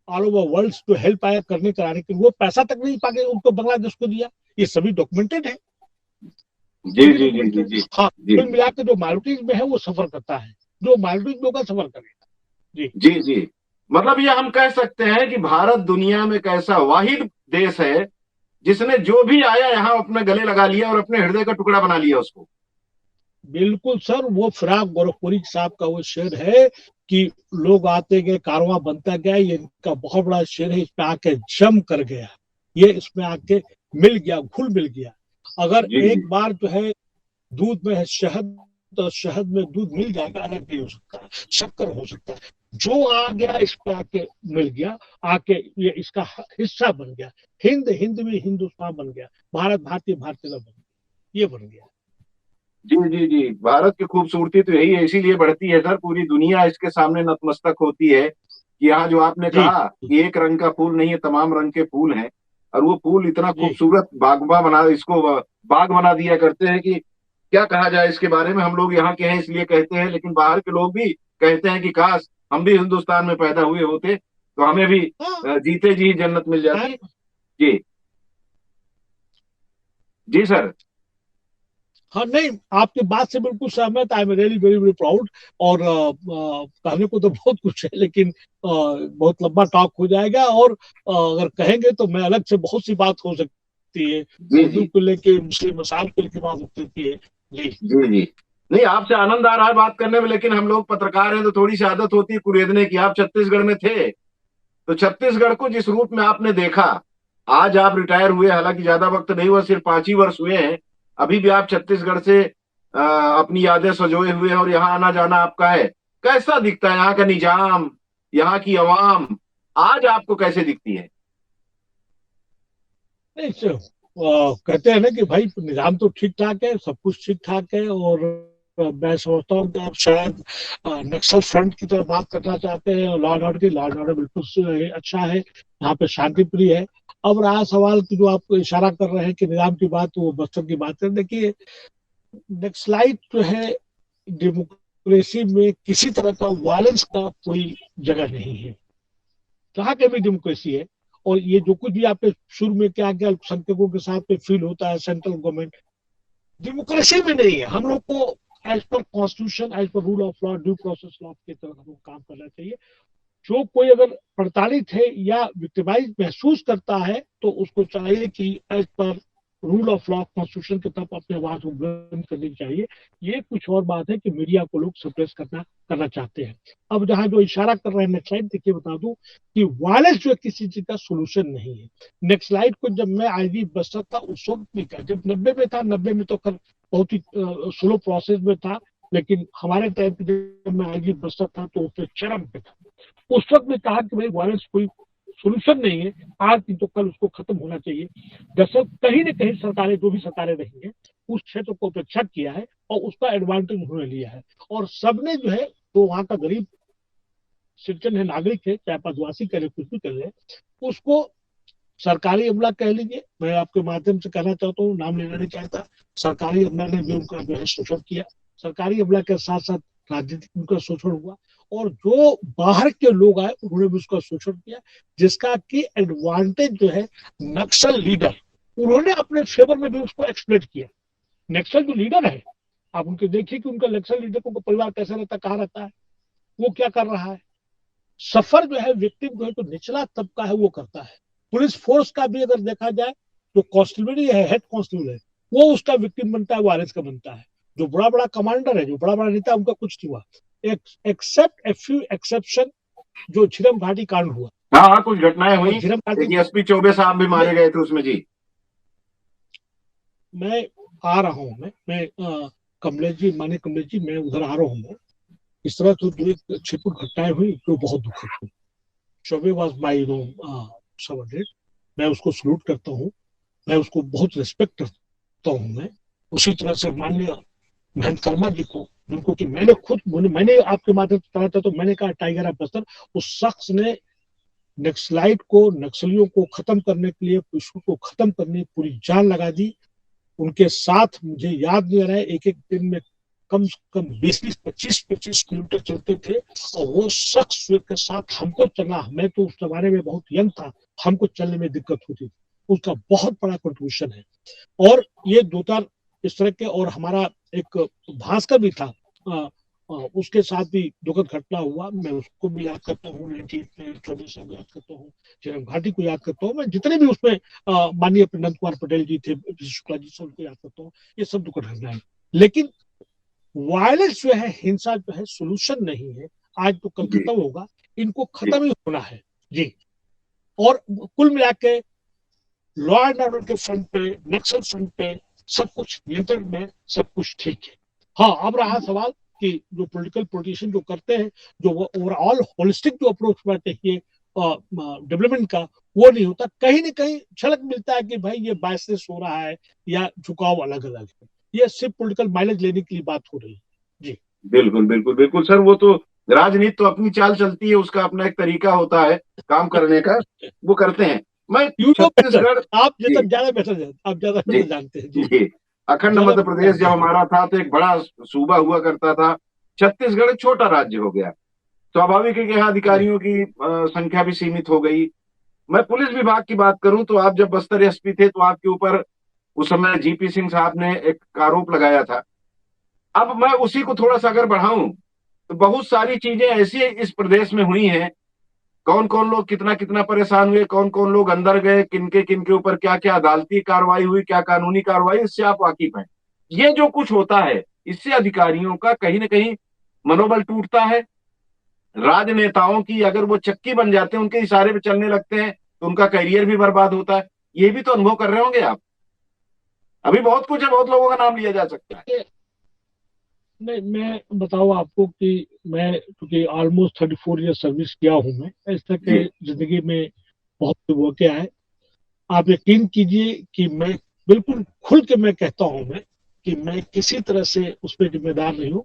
ऑल ओवर वर्ल्ड, जो हेल्प आया करने कराने के लिए, वो पैसा तक नहीं पाके उनको बांग्लादेश को दिया। ये सभी डॉक्यूमेंटेड है, जी सभी जी जी जी डॉक्यूमेंटेड। जी हाँ, जी कुल मिला के जो माइनॉरिटीज में है वो सफर करता है, जो माइनॉरिटीज में होगा सफर करेगा। जी जी जी। मतलब ये हम कह सकते हैं कि भारत दुनिया में एक ऐसा वाहिद देश है जिसने जो भी आया यहाँ अपने गले लगा लिया और अपने हृदय का टुकड़ा बना लिया उसको। बिल्कुल सर, वो फिराक गोरखपुरी साहब का वो शेर है कि लोग आते गए, कारवां बनता गया, ये इनका बहुत बड़ा शेर है। इसमें आके जम कर गया, ये इसमें आके मिल गया, घुल मिल गया। अगर जी जी एक बार जो है दूध में है शहद, तो शहद में दूध मिल जाएगा, अलग नहीं हो सकता, शक्कर हो सकता है। जो आ गया इस पे आके मिल गया, आके ये इसका हिस्सा बन गया। हिंद हिंद में हिंदुस्तान बन गया, भारत भारतीय भारतीय बन गया, ये बन गया। जी जी जी। भारत की खूबसूरती तो यही है, इसीलिए बढ़ती है सर, पूरी दुनिया इसके सामने नतमस्तक होती है कि यहाँ जो आपने जी कहा कि एक रंग का फूल नहीं है, तमाम रंग के फूल हैं। और वो फूल इतना जी खूबसूरत बागबा बना, इसको बाग बना दिया करते हैं कि क्या कहा जाए इसके बारे में। हम लोग यहाँ के हैं इसलिए कहते हैं, लेकिन बाहर के लोग भी कहते हैं कि काश हम भी हिंदुस्तान में पैदा हुए होते तो हमें भी हाँ। जीते जी जन्नत मिल जाती। जी जी सर। हाँ, नहीं, आपकी बात से बिल्कुल सहमत। I am really very very proud. और कहने को तो बहुत कुछ है, लेकिन बहुत लंबा टॉक हो जाएगा। और अगर कहेंगे तो मैं अलग से बहुत सी बात हो सकती है, जी उर्दू जी को लेके, मुस्लिम मसाल को लेके बात हो सकती है। जी जी जी। नहीं, आपसे आनंद आ रहा है बात करने में, लेकिन हम लोग पत्रकार हैं तो थोड़ी सी आदत होती है कुरेदने की। आप छत्तीसगढ़ में थे, तो छत्तीसगढ़ को जिस रूप में आपने देखा, आज आप रिटायर हुए, हालांकि ज्यादा वक्त नहीं हुआ, सिर्फ 5 ही वर्ष हुए हैं, अभी भी आप छत्तीसगढ़ से अपनी यादें सजोए हुए हैं और यहाँ आना जाना आपका है। कैसा दिखता है यहाँ का निजाम, यहाँ की आवाम, आज आपको कैसे दिखती है? नहीं कहते हैं ना कि भाई निजाम तो ठीक ठाक है, सब कुछ ठीक ठाक है। और मैं समझता हूँ कि आप शायद नक्सल फ्रंट की तरफ बात करना चाहते हैं। लॉ एंड ऑर्डर की, लॉ एंड ऑर्डर बिल्कुल अच्छा है, यहाँ पे शांति प्रिय है। अब रहा सवाल की जो आप इशारा कर रहे हैं कि निजाम की बात, वो बस्तर की बात करें। देखिए, नक्सलाइट जो है, डेमोक्रेसी में किसी तरह का वायलेंस का कोई जगह नहीं है, जहाँ के भी डेमोक्रेसी है। और ये जो कुछ भी आपने शुरू में क्या क्या अल्पसंख्यकों के साथ में फील होता है सेंट्रल गवर्नमेंट, डेमोक्रेसी में नहीं है। हम लोग को as per constitution, as per rule of law, due process law की तरह हम लोग काम करना चाहिए। जो कोई अगर प्रताड़ित है या विक्टिमाइज महसूस करता है, तो उसको चाहिए कि as per rule of law, constitution की तरफ अपने आवाज को बुलंद करनी चाहिए। ये कुछ और बात है कि मीडिया को लोग सप्रेस करना करना चाहते हैं। अब जहां जो इशारा कर रहे हैं नेक्सलाइट, देखिए बता दूं कि वायलेंस जो है किसी चीज का सोल्यूशन नहीं है। नेक्सलाइट को जब मैं आईजी बस्तर था उस वक्त भी था, जब 90 में था, 90 में तो खैर बहुत ही स्लो प्रोसेस में था, लेकिन हमारे टाइम पे जब मैं आईजी बस्तर था तो उसके चरम पे था। उस वक्त ने कहा कि भाई वायलेंस कोई सोल्यूशन नहीं है, आज नहीं तो कल उसको खत्म होना चाहिए। दरअसल कहीं न कहीं सरकारें, जो भी सरकारें रही हैं, उस क्षेत्र को उपेक्षा किया है और उसका एडवांटेज उन्होंने लिया है। और सबने जो है, तो वहां का गरीब सिटीजन है, नागरिक है, चाहे आदिवासी करे, कुछ भी करे, उसको सरकारी अमला कह लीजिए, मैं आपके माध्यम से कहना चाहता हूँ, नाम लेना नहीं चाहता, सरकारी अमला ने भी उनका जो है शोषण किया। सरकारी अमला के साथ साथ राजनीतिक उनका शोषण हुआ, और जो बाहर के लोग आए उन्होंने भी उसका शोषण किया, जिसका कि एडवांटेज जो है नक्सल लीडर, उन्होंने अपने फेवर में भी उसको एक्सप्लेट किया। नक्सल जो लीडर है, आप उनके देखिए कि उनका नक्सल लीडर को परिवार कैसा रहता है, कहाँ रहता है, वो क्या कर रहा है। सफर जो है, विक्टिम जो है, जो निचला तबका है वो करता है। पुलिस फोर्स का भी अगर देखा जाए, जो कांस्टेबल है, हेड कांस्टेबल है, वो उसका विक्टिम बनता है, वो आरएस का बनता है। जो बड़ा बड़ा कमांडर है, जो बड़ा बड़ा नेता, उनका कुछ नहीं हुआ, एक्सेप्ट ए फ्यू एक्सेप्शन। जो झीरम घाटी कांड हुआ, हाँ हाँ, कुछ घटनाएं और हुई। झीरम घाटी, एक एसपी चौबे साहब भी मारे गए थे उसमें जी। मैं आ रहा हूँ, मैं कमलेश जी, माने कमलेश जी, मैं उधर आ रहा हूँ। इस तरह तो जो एक छिटपुट घटनाएं हुई जो बहुत दुखद हुई। चौबे वॉज माई सबऑर्डिनेट, मैं उसको सल्यूट करता हूँ, मैं उसको बहुत रिस्पेक्ट करता हूँ। मैं उसी तरह से माननीय महंत कर्मा जी को, जिनको कि मैंने आपके माध्यम से कहा था, तो मैंने कहा टाइगर ऑफ बस्तर, उस शख्स ने नक्सलाइट को, नक्सलियों को खत्म करने के लिए, पुलिस को खत्म करने की पूरी जान लगा दी। उनके साथ मुझे याद नहीं आ रहा है, एक एक दिन में कम से कम 20-25 किलोमीटर चलते थे। और वो शख्स के साथ हमको चलना, मैं तो उस जमाने में बहुत यंग था, हमको चलने में दिक्कत होती थी। उसका बहुत बड़ा कंट्रीब्यूशन है। और ये दो चार इस तरह के, और हमारा एक भास्कर भी था, उसके साथ भी दुखद घटना हुआ, मैं उसको भी याद करता हूँ, 1924 को याद करता हूँ, झीरम घाटी को याद करता हूँ, मैं जितने भी उसमें माननीय नंद कुमार पटेल जी थे, शुक्ला जी, सबको याद करता हूँ। ये सब दुखद घटनाएं, लेकिन वायलेंस जो है, हिंसा जो है, सोल्यूशन नहीं है। आज तो कल जी खत्म होगा, इनको जी। खत्म ही होना है जी। और कुल मिला के लॉ एंड ऑर्डर के फ्रंट पे, नक्सल फ्रंट पे सब कुछ नियंत्रण में, सब कुछ ठीक है। हाँ, अब रहा सवाल कि जो पॉलिटिकल पोलिटिशियन जो करते हैं, जो ओवरऑल होलिस्टिक जो अप्रोच बात है डेवलपमेंट का, वो नहीं होता। कहीं ना कहीं झलक मिलता है कि भाई ये बायसेस हो रहा है, या झुकाव अलग अलग है। ये सिर्फ पॉलिटिकल माइलेज लेने के लिए बात हो रही है जी। बिल्कुल बिल्कुल बिल्कुल सर, वो तो राजनीति तो अपनी चाल चलती है, उसका अपना एक तरीका होता है काम करने का, वो करते हैं। मैं यू नो बेटर, छत्तीसगढ़। आप जी जितना ज्यादा बेटर, आप ज्यादा जी बेटर जानते हैं जी, जी। अखंड ज्यादा मध्य बेटर प्रदेश जानते जब हैं। हमारा था तो एक बड़ा सूबा हुआ करता था। छत्तीसगढ़ एक छोटा राज्य हो गया, स्वाभाविक है कि यहाँ जी अधिकारियों की संख्या भी सीमित हो गई। मैं पुलिस विभाग की बात करूं तो आप जब बस्तर एसपी थे तो आपके ऊपर उस समय जीपी सिंह साहब ने एक आरोप लगाया था। अब मैं उसी को थोड़ा सा अगर बढ़ाऊं तो बहुत सारी चीजें ऐसी इस प्रदेश में हुई हैं। कौन कौन लोग कितना कितना परेशान हुए, कौन कौन लोग अंदर गए, किनके ऊपर क्या क्या अदालती कार्रवाई हुई, क्या कानूनी कार्रवाई, इससे आप वाकिफ हैं। ये जो कुछ होता है, इससे अधिकारियों का कहीं ना कहीं मनोबल टूटता है। राजनेताओं की अगर वो चक्की बन जाते हैं, उनके इशारे पे चलने लगते हैं, तो उनका करियर भी बर्बाद होता है। ये भी तो अनुभव कर रहे होंगे आप। अभी बहुत कुछ है, बहुत लोगों का नाम लिया जा सकता है। नहीं, मैं बताऊँ आपको कि मैं, क्योंकि ऑलमोस्ट 34 ईयर सर्विस किया हूँ, मैं इस तरह के जी जिंदगी में बहुत वो क्या है। आप यकीन कीजिए कि मैं बिल्कुल खुल के मैं कहता हूँ, मैं कि मैं किसी तरह से उस पर जिम्मेदार नहीं हूँ।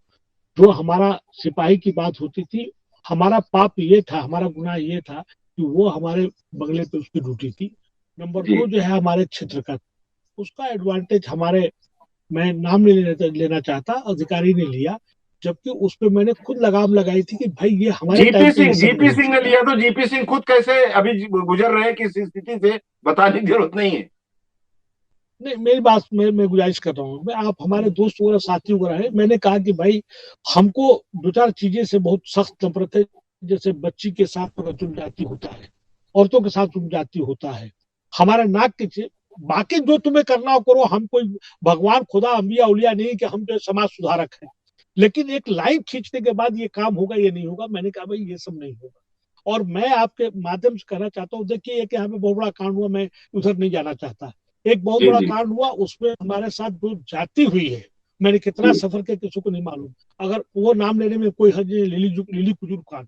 जो हमारा सिपाही की बात होती थी, हमारा पाप ये था, हमारा गुनाह ये था कि वो हमारे बंगले पे उसकी ड्यूटी थी। नंबर जी दो जो है हमारे क्षेत्र का, उसका एडवांटेज हमारे, मैं नाम नहीं लेना चाहता, अधिकारी ने लिया, जबकि उस पर मैंने खुद लगाम लगाई थी कि भाई ये हमारे जीपी टाइम पे ये सिंह, सब नहीं जीपी हो सिंह ने सकता। लिया तो जीपी सिंह खुद कैसे अभी गुजर रहे हैं किस स्थिति से, बताने की जरूरत नहीं है। नहीं, मेरी बात मैं गुजारिश कर रहा हूँ, मैं आप हमारे दोस्त वगैरह साथी वगैरह है, मैंने कहा कि भाई हमको दो चार चीजें से बहुत सख्त नफरत है। जैसे बच्ची के साथ अगर तुम जाति होता है, औरतों के साथ तुम जाति होता है, हमारे नाक के, बाकी जो तुम्हें करना हो करो, हम कोई भगवान खुदा अंबिया उलिया नहीं कि हम जो समाज सुधारक हैं, लेकिन एक लाइन खींचने के बाद ये काम होगा ये नहीं होगा। मैंने कहा भाई ये सब नहीं होगा। और मैं आपके माध्यम से कहना चाहता हूँ, देखिए एक यहाँ पे बहुत बड़ा कांड हुआ, मैं उधर नहीं जाना चाहता। एक बहुत जी बड़ा जी कांड हुआ, उसमें हमारे साथ जो जाति हुई है, मैंने कितना जी सफर किया किसी को नहीं मालूम, अगर वो नाम लेने में कोई हर्ज नहीं। लिली कुजूर खान,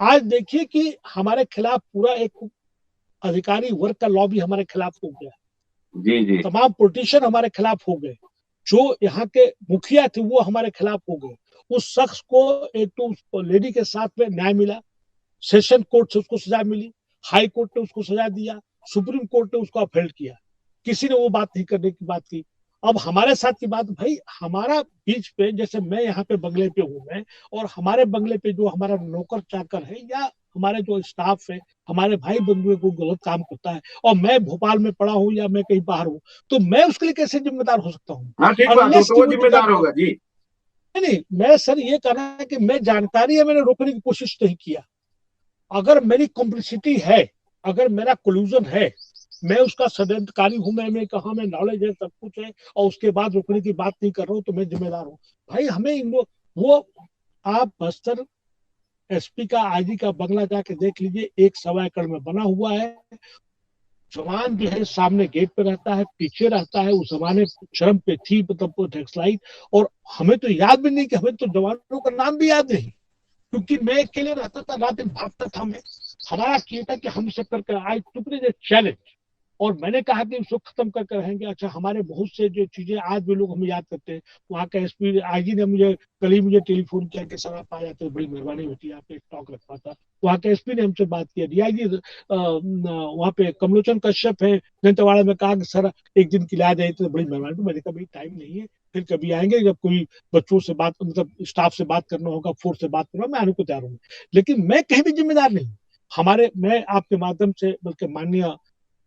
आज देखिए कि हमारे खिलाफ पूरा एक अधिकारी वर्ग का लॉबी हमारे खिलाफ हो गया, जी जी तमाम पॉलिटिशियन हमारे खिलाफ हो गए, जो यहाँ के मुखिया थे वो हमारे खिलाफ हो गए। उस शख्स को, एक तो उस लेडी के साथ में न्याय मिला, सेशन कोर्ट से उसको सजा मिली, हाई कोर्ट ने उसको सजा दिया, सुप्रीम कोर्ट ने उसको अपहेल्ड किया, किसी ने वो बात नहीं करने की बात की। अब हमारे साथ की बात, भाई हमारा बीच पे, जैसे मैं यहाँ पे बंगले पे हूँ मैं, और हमारे बंगले पे जो हमारा नौकर चाकर है या हमारे जो स्टाफ है, हमारे भाई बंधुओं को गलत काम करता है, और मैं भोपाल में पड़ा हूँ या मैं कहीं बाहर हूँ, तो मैं उसके लिए कैसे जिम्मेदार हो सकता हूँ? हाँ ठीक बात हो, अनलेस तो कि वो वो जो जिम्मेदार होगा जी। नहीं नहीं, मैं सर ये कहना है कि मैं जानकारी है, मैंने रोकने की कोशिश नहीं किया। अगर मेरी कॉम्प्लिसिटी है, अगर मेरा कोल्यूजन है, मैं उसका षड्यंत्रकारी हूं, मैं कहा मैं नॉलेज है, सब कुछ है, और उसके बाद रोकने की बात नहीं कर रहा हूं, तो मैं जिम्मेदार हूं। भाई हमें वो आप बस्तर एसपी का, आईजी का बंगला जाके देख लीजिए, 1 सवा एकड़ में बना हुआ है। जवान जो है सामने गेट पे रहता है, पीछे रहता है, उस जमाने शर्म पे थी, मतलब टेक्सलाइट। और हमें तो याद भी नहीं, कि हमें तो जवानों का नाम भी याद नहीं, क्योंकि मैं अकेले रहता था, रात दिन भागता था मैं। हमारा ये था कि हम इसे करके आई टुक इट चैलेंज, और मैंने कहा कि उसको खत्म करके रहेंगे। अच्छा, हमारे बहुत से जो चीजें आज भी लोग हमें याद करते हैं, वहाँ का एसपी आईजी ने मुझे कल ही मुझे टेलीफोन किया कि सर आप आ जाते, बड़ी मेहरबानी होती है, आप एक टॉक रख पाता। वहाँ के एसपी ने हमसे बात किया, डीआईजी वहाँ पे कमलोचन कश्यप है दंतेवाड़ा में, कहा कि सर एक दिन के लिए आ जाए तो बड़ी मेहरबानी। तो मैंने कहा भाई टाइम नहीं है, फिर कभी आएंगे, जब कोई बच्चों से बात, मतलब स्टाफ से बात करना होगा, फोर्स से बात करना, मैं आने को तैयार हूँ। लेकिन मैं कहीं भी जिम्मेदार नहीं। हमारे, मैं आपके माध्यम से, बल्कि माननीय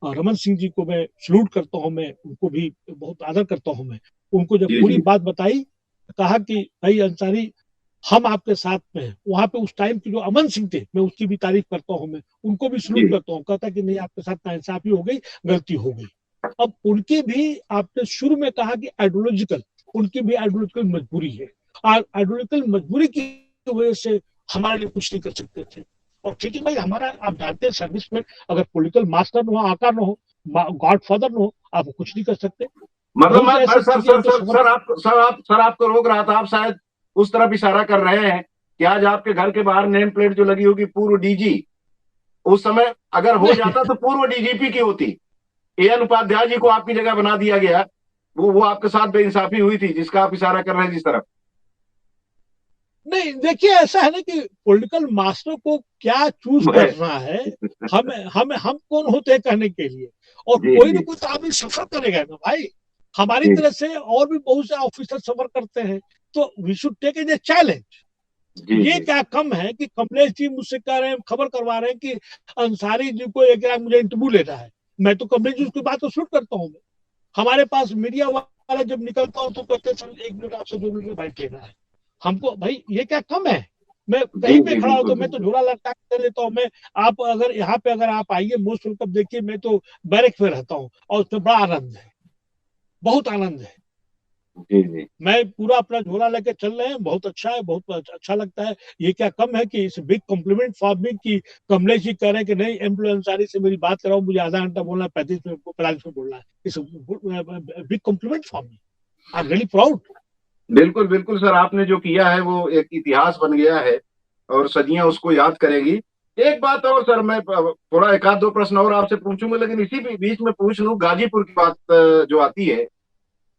रमन सिंह जी को मैं सल्यूट करता हूँ, मैं उनको भी बहुत आदर करता हूँ। मैं उनको जब जी पूरी जी बात बताई, कहा कि भाई अंसारी हम आपके साथ में हैं। वहां पे उस टाइम की जो अमन सिंह थे, मैं उसकी भी तारीफ करता हूँ, मैं उनको भी सल्यूट जी करता हूँ। कहता कि नहीं, आपके साथ नाइंसाफी हो गई, गलती हो गई। अब उनकी भी, आपने शुरू में कहा कि आइडियोलॉजिकल, उनकी भी आइडियोलॉजिकल मजबूरी है, और आइडियोलॉजिकल मजबूरी की वजह से हमारे लिए कुछ नहीं कर सकते थे। और ठीक है भाई, हमारा आप जानते हैं सर्विस में अगर पॉलिटिकल मास्टर न हो, आकार न हो, गॉड फादर न हो, आप कुछ नहीं कर सकते। मतलब बहुत से मैं ऐसे सर चीजें हैं सर जो सर समझ। सर आप सर आपको रोक रहा था, आप शायद उस तरफ इशारा कर रहे हैं कि आज आपके घर के बाहर नेम प्लेट जो लगी होगी पूर्व डीजी, उस समय अगर हो नहीं जाता तो पूर्व डीजीपी की होती। एएन उपाध्याय जी को आपकी जगह बना दिया गया। वो आपके साथ बेइंसाफी हुई थी जिसका आप इशारा कर रहे हैं जिस तरफ। नहीं, देखिए ऐसा है ना कि पॉलिटिकल मास्टर को क्या चूज मैं करना है, हम कौन होते हैं कहने के लिए। और जी कोई ना जी कोई तो आदमी सफर करेगा ना भाई, हमारी जी तरह से और भी बहुत से ऑफिसर सफर करते हैं। तो we should take it a challenge. जी ये जी क्या कम है कि कमलेश जी मुझसे कह रहे हैं, खबर करवा रहे हैं कि अंसारी जी को एक मुझे इंटरव्यू लेना है। मैं तो कमलेश जी की बात तो शूट करता हूँ। हमारे पास मीडिया वाला जब निकलता हूँ तो कहते हैं 1 मिनट आपसे 2 मिनट में बाइट लेना है हमको। भाई ये क्या कम है? मैं जी कहीं पे जी खड़ा बिल्कुल होता हूँ, मैं तो बिल्कुल। झोला लटका कर लेता हूँ मैं। आप अगर यहाँ पे अगर आप आइए मोस्ट वेलकम, देखिए मैं तो बैरक में रहता हूँ, और उसमें बड़ा आनंद है, बहुत आनंद है। जी जी मैं पूरा अपना झोला लेके चल रहे हैं, बहुत अच्छा है, बहुत अच्छा लगता है। ये क्या कम है कि इस बिग कॉम्प्लीमेंट फॉर मी कि कमलेश जी कह रहे हैं कि नहीं, एम्प्लॉय अंसारी से मेरी बात कराओ, मुझे आधा घंटा बोलना है, 35 मिनट 45 मिनट बोलना है। इस big complement for me, I am really proud. बिल्कुल बिल्कुल सर, आपने जो किया है वो एक इतिहास बन गया है और सदियां उसको याद करेगी। एक बात और सर, मैं थोड़ा एक आध दो प्रश्न और आपसे पूछूंगा, लेकिन इसी बीच में पूछ लूं, गाजीपुर की बात जो आती है,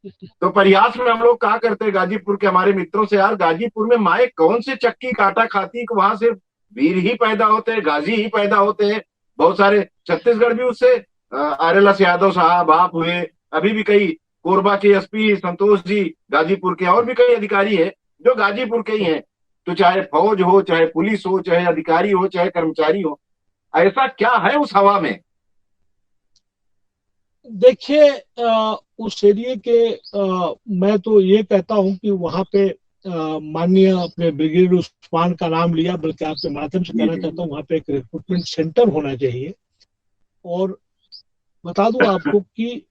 तो प्रयास में हम लोग कहा करते हैं गाजीपुर के हमारे मित्रों से, यार गाजीपुर में माए कौन से चक्की काटा खाती कि वहां सिर्फ वीर ही पैदा होते हैं, गाजी ही पैदा होते हैं। बहुत सारे छत्तीसगढ़ भी उससे आरएलएस यादव साहब आप हुए, अभी भी कई कोरबा के एसपी संतोष जी गाजीपुर के, और भी कई अधिकारी हैं जो गाजीपुर के ही हैं। तो चाहे फौज हो, चाहे पुलिस हो, चाहे अधिकारी हो, चाहे कर्मचारी हो, ऐसा क्या है उस हवा में? देखिए, उस एरिए के मैं तो ये कहता हूँ कि वहां पे माननीय अपने ब्रिगेडियर उस्मान का नाम लिया, बल्कि आपके माध्यम से जी कहना जी चाहता हूँ वहां पे एक रिक्रूटमेंट सेंटर होना चाहिए। और बता दूं आपको कि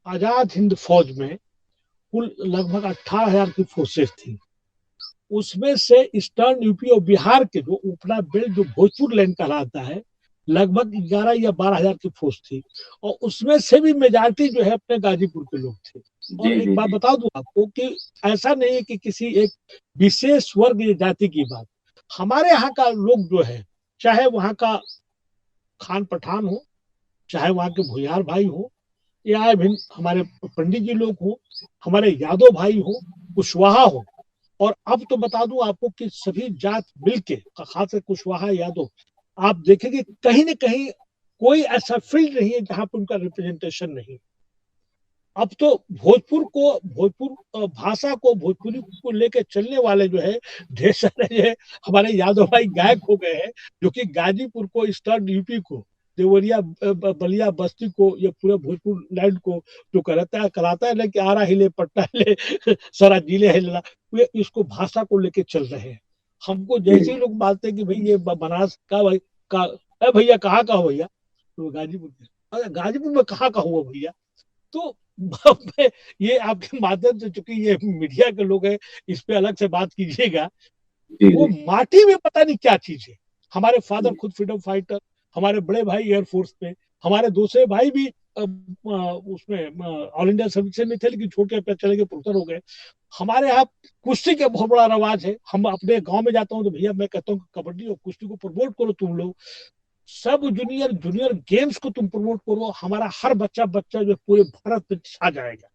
आजाद हिंद फौज में कुल लगभग 18,000 की फोर्सेस थी। उसमें से ईस्टर्न यूपी और बिहार के जो उपला बेल्ट जो भोजपुर लैंड कहलाता है, लगभग 11 या 12,000 की फोर्स थी। और उसमें से भी मेजॉरिटी जो है अपने गाजीपुर के लोग थे। जी और एक जी बात जी। बता दूं आपको कि ऐसा नहीं है कि किसी एक विशेष वर्ग या जाति की बात, हमारे यहाँ का लोग जो है, चाहे वहाँ का खान पठान हो, चाहे वहाँ के भुयार भाई हो, या हमारे पंडित जी लोग हो, हमारे यादव भाई हो, कुशवाहा हो, और अब तो बता दूं आपको कि सभी जात मिलके, खास कुशवाहा यादव, आप देखेंगे कहीं न कहीं कोई ऐसा फील्ड नहीं है जहां पर उनका रिप्रेजेंटेशन नहीं। अब तो भोजपुर भाषा को, भोजपुरी को लेकर चलने वाले जो है ढेर सारे जो है हमारे यादव भाई गायक हो गए हैं, जो कि गाजीपुर को, ईस्टर्न यूपी को, देवरिया, बलिया बस्ती को, या पूरा भोजपुर लैंड को जो कराता है ना कि आरा हिले पट्टा हिले सारा जिले हिले, वे इसको भाषा को लेके चल रहे हैं। हमको जैसे ही जी लोग मानते हैं कि भाई ये बनास का भाई का, अरे भैया कहाँ का हो भैया, तो गाजीपुर के, अरे गाजीपुर में कहाँ का हुआ भैया। तो ये आपके माध्यम से, चूंकि ये मीडिया के लोग हैं, इस पे अलग से बात कीजिएगा। जी वो जी माटी में पता नहीं क्या चीज है। हमारे फादर जी खुद फ्रीडम फाइटर, हमारे बड़े भाई एयरफोर्स में, हमारे दूसरे भाई भी उसमें ऑल इंडिया सर्विस में थे, लेकिन छोटे पे चले गए, प्रोफेसर हो गए। हमारे यहाँ कुश्ती का बहुत बड़ा रवाज है। हम अपने गांव में जाता हूँ तो भैया मैं कहता हूँ कबड्डी और कुश्ती को प्रमोट करो तुम लोग, सब जूनियर जूनियर गेम्स को तुम प्रमोट करो, हमारा हर बच्चा बच्चा जो पूरे भारत में छा जाएगा,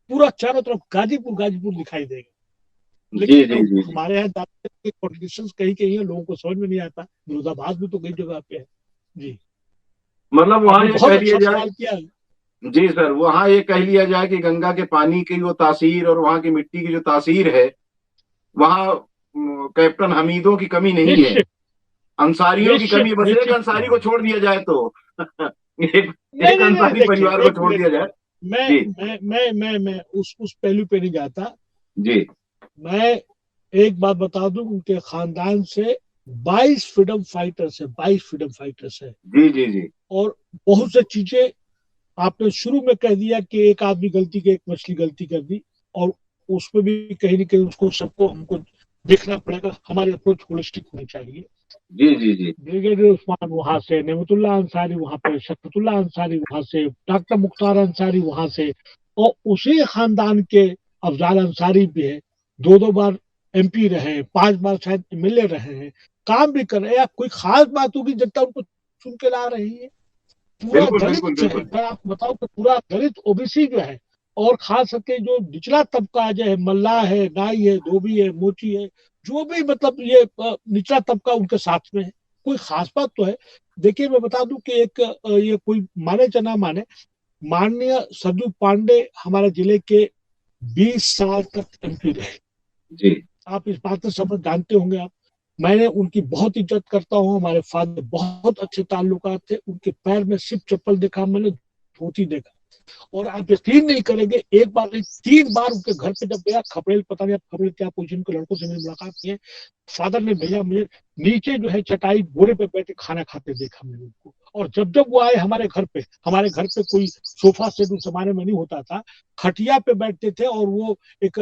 पूरा चारों तरफ गाजीपुर गाजीपुर दिखाई देगा। जी लेकिन जी जी जी। हमारे यहाँ जाते कॉन्ट्रडिक्शन कहीं कहीं है, लोगों को समझ में नहीं आता, विरोधाभास भी तो कई जगह पे है। जी, मतलब वहां आपने ये बहुत कह लिया अच्छा जाए, सवाल किया है। जी सर, वहां ये कह लिया जाए कि गंगा के पानी की वो तासीर और वहां की मिट्टी की जो तासीर है, वहां कैप्टन हमीदों की कमी नहीं है, निश्चित, अंसारियों की निश्चित, कमी है। बस एक निश्चित। अंसारी को छोड़ दिया जाए तो एक, नहीं एक नहीं नहीं, अंसारी देखिए परिवार को एक छोड़ मिनट, दिया जाए। मैं जी मैं उस पहलू पे नहीं जाता। जी मैं एक बात बता दूं, उनके खानदान से 22 फ्रीडम फाइटर्स है, 22 फ्रीडम फाइटर्स है। जी जी जी और बहुत से चीजें आपने शुरू में कह दिया कि एक आदमी गलती की, एक मछली गलती कर दी, और उसमें भी कहीं ना कहीं उसको सबको हमको देखना पड़ेगा, हमारी अप्रोच होलिस्टिक होनी चाहिए। जी जी जी ब्रिगेडियर उस्मान वहां से, नेमतुल्ला अंसारी वहां पे, शफकतुल्ला अंसारी वहां से, डॉक्टर मुख्तार अंसारी वहां से, और उसी खानदान के अफजाल अंसारी भी है, दो दो बार एमपी रहे, 5 बार शायद एमएलए रहे हैं, काम भी कर रहे हैं। या कोई खास बात होगी जनता उनको चुन के ला रही है। पूरा बिल्कुल दलित बिल्कुल जो है, बिल्कुल। मैं आपको बताऊं तो पूरा दलित ओबीसी जो है, और खास करके जो निचला तबका जो है, मल्लाह है, नाई है, धोबी है, मोची है, जो भी मतलब ये निचला तबका उनके साथ में है। कोई खास बात तो है। देखिए मैं बता दूं कि एक ये कोई माने या ना माने, माननीय सरजू पांडे हमारे जिले के 20 साल तक एमपी रहे। जी आप इस बात से समझ जानते होंगे आप। मैंने उनकी बहुत इज्जत करता हूँ, हमारे फादर बहुत अच्छे ताल्लुकात थे, उनके पैर में सिर्फ चप्पल देखा मैंने, धोती देखा। और आप यकीन नहीं करेंगे, एक बार नहीं 3 बार उनके घर पे जब गया, खपड़ेल, पता नहीं आप खपड़ेल क्या पोजीशन के लड़कों से मेरी मुलाकात की है, फादर ने भैया मुझे नीचे जो है चटाई बोरे पे बैठे खाना खाते देखा मैंने उनको। और जब जब वो आए हमारे घर पे, हमारे घर पे कोई सोफा सेट उस जमाने में नहीं होता था, खटिया पे बैठते थे, और वो एक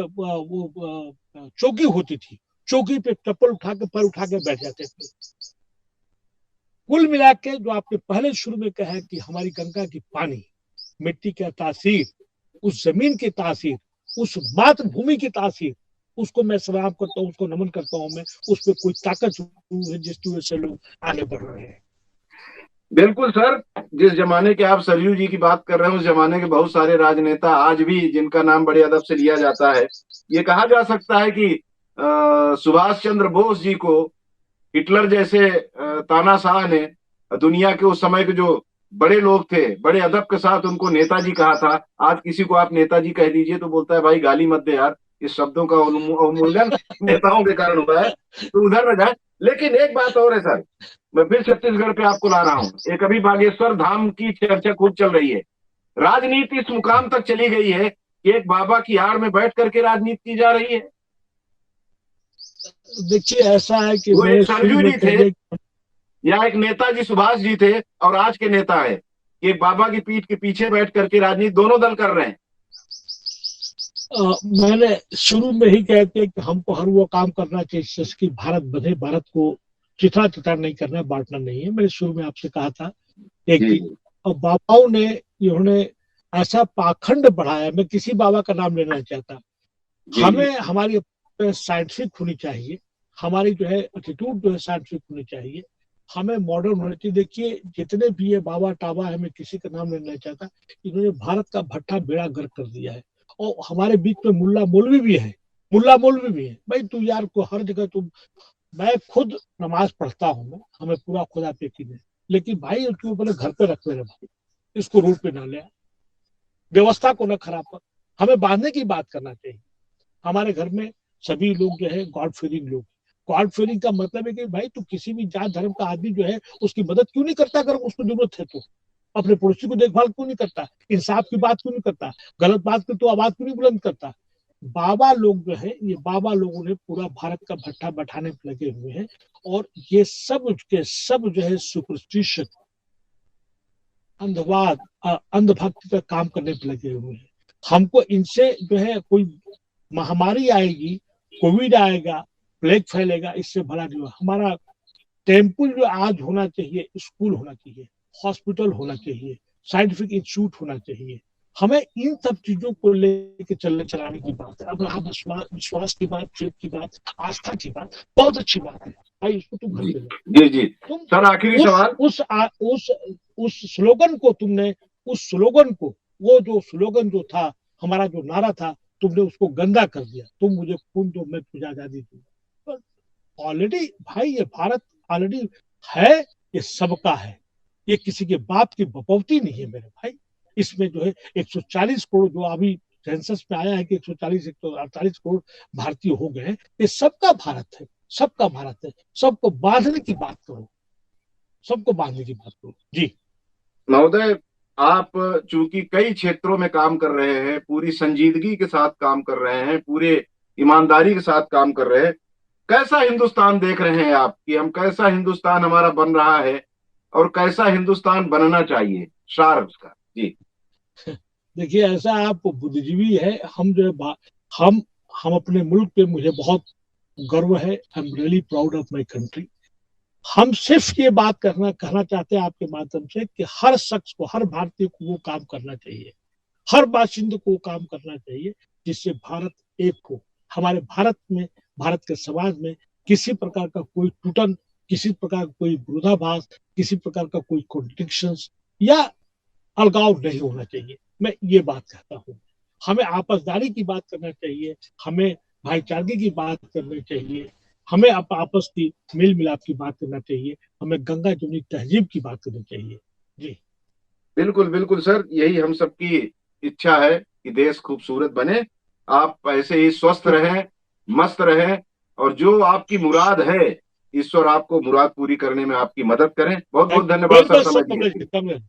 चौकी होती थी, चौकी पे चप्पल उठा के, पैर उठा के बैठ जाते थे। कुल मिला के जो आपने पहले शुरू में कहा कि हमारी गंगा की पानी, मिट्टी की तासीर, उस जमीन की तासीर, उस मातृभूमि की तासीर, उसको मैं सलाम करता हूँ, उसको नमन करता हूँ मैं। उस पर कोई ताकत है जिसकी वजह से लोग आगे बढ़ रहे हैं। बिल्कुल सर। जिस जमाने के आप सरयू जी की बात कर रहे हैं, उस जमाने के बहुत सारे राजनेता आज भी जिनका नाम बड़े अदब से लिया जाता है। ये कहा जा सकता है कि सुभाष चंद्र बोस जी को हिटलर जैसे तानाशाह ने दुनिया के उस समय के जो बड़े लोग थे, बड़े अदब के साथ उनको नेताजी कहा था। आज किसी को आप नेताजी कह दीजिए तो बोलता है भाई गाली मत दे यार, इस शब्दों का अवमूल्यन नेताओं के कारण हुआ है, तो उधर न जाए। लेकिन एक बात और है सर, मैं फिर छत्तीसगढ़ पे आपको ला रहा हूँ। एक अभी बागेश्वर धाम की चर्चा खूब चल रही है। राजनीति इस मुकाम तक चली गई है कि एक बाबा की आड़ में बैठ करके राजनीति की जा रही है। देखिए ऐसा है कि वो एक मैं शुरू सरयू में जी थे कहने या एक नेताजी सुभाष जी थे, और आज के नेता है कि एक बाबा की पीठ के पीछे बैठ करके राजनीति दोनों दल कर रहे हैं। मैंने शुरू में ही कहते कि हमको हर वो काम करना चाहिए जिसकी भारत बने, भारत को चिथा चिथा नहीं करना, बांटना नहीं है। मैंने शुरू में आपसे कहा था एक जी चीज। और बाबाओं ने इन्होंने ऐसा पाखंड बढ़ाया, मैं किसी बाबा का नाम लेना नहीं चाहता। जी जी हमें हमारी साइंटिफिक होनी चाहिए, हमारी जो है एटीट्यूड जो है साइंटिफिक होनी चाहिए, हमें मॉडर्न होना चाहिए। देखिए जितने भी ये बाबा टाबा है, मैं किसी का नाम लेना चाहता, इन्होंने भारत का भट्टा बेड़ा गर्क कर दिया है। और हमारे बीच में मुल्ला मौलवी भी है, मुल्ला मौलवी भी है। भाई तू यार को हर जगह तुम, मैं खुद नमाज पढ़ता हूँ, मैं हमें पूरा खुदा पे यकीन है, लेकिन भाई उसके ऊपर घर पे रख मेरे भाई, इसको रोड पे ना ले, व्यवस्था को न खराब कर। हमें बांधने की बात करना चाहिए। हमारे घर में सभी लोग जो है गॉड फेयरिंग लोग। गॉड फेयरिंग का मतलब है कि भाई तू किसी भी जात धर्म का आदमी जो है उसकी मदद क्यों नहीं करता, अगर उसको जरूरत है तो अपने पड़ोसी को देखभाल क्यों नहीं करता, इंसाफ की बात क्यों नहीं करता, गलत बात पे तो आवाज क्यों नहीं बुलंद करता। बाबा लोग जो है, ये बाबा लोगों ने पूरा भारत का भट्टा बैठाने पे लगे हुए हैं। और ये सब के सब जो है सुपरस्टिशन, अंधवाद, अंधभक्ति का काम करने पे लगे हुए हैं। हमको इनसे जो है कोई महामारी आएगी, कोविड आएगा, प्लेग फैलेगा, इससे भला नहीं होगा। हमारा टेम्पल जो आज होना चाहिए, स्कूल होना चाहिए, हॉस्पिटल होना चाहिए, साइंटिफिक इंस्टीट्यूट होना चाहिए। हमें इन सब चीजों को लेके चलने चलाने की बात है। अब रहा विश्वास की बात, फेथ की बात, आस्था की बात, बहुत अच्छी बात है भाई, इसको तुम घर जी पे लो। जी जी। तुम सर आखिरी उस सवाल। उस आ, उस स्लोगन को तुमने, उस स्लोगन को, वो जो स्लोगन जो था, हमारा जो नारा था, तुमने उसको गंदा कर दिया। तुम मुझे खून दो, मैं तुझे आजादी दूंगा। ऑलरेडी भाई ये भारत ऑलरेडी है, ये सबका है, ये किसी के बाप की बपौती नहीं है मेरे भाई। इसमें जो है 140 करोड़ जो अभी सेंसस में आया है कि 140 148 करोड़ भारतीय हो गए हैं, ये सबका भारत है, सबका भारत है। सबको बांधने की बात करो, सबको बांधने की बात करो जी। महोदय, आप चूंकि कई क्षेत्रों में काम कर रहे हैं, पूरी संजीदगी के साथ काम कर रहे हैं, पूरे ईमानदारी के साथ काम कर रहे हैं, कैसा हिंदुस्तान देख रहे हैं आप कि हम कैसा हिंदुस्तान हमारा बन रहा है और कैसा हिंदुस्तान बनना चाहिए, सार उसका जी। देखिए ऐसा, आप बुद्धिजीवी है, हम जो है हम हम अपने मुल्क पे मुझे बहुत गर्व है। I am really proud of my country. हम सिर्फ ये बात कहना चाहते हैं आपके माध्यम से कि हर शख्स को, हर भारतीय को वो काम करना चाहिए, हर बाशिंदे को वो काम करना चाहिए जिससे भारत एक हो। हमारे भारत में, भारत के समाज में किसी प्रकार का कोई टूटन, किसी प्रकार का कोई विरोधाभास, किसी प्रकार का कोई कॉन्ट्रडिक्शन या अलगाव नहीं होना चाहिए। मैं ये बात कहता हूँ। हमें आपसदारी की बात करना चाहिए, हमें भाईचारे की बात करनी चाहिए, हमें आपस की मेल मिलाप की बात करना चाहिए, हमें गंगा जमुनी तहजीब की बात करनी चाहिए जी। बिल्कुल बिल्कुल सर, यही हम सबकी इच्छा है कि देश खूबसूरत बने। आप ऐसे ही स्वस्थ रहें, मस्त रहें, और जो आपकी मुराद है, ईश्वर आपको मुराद पूरी करने में आपकी मदद करें। बहुत बहुत धन्यवाद सर वेल समय दिए। सर,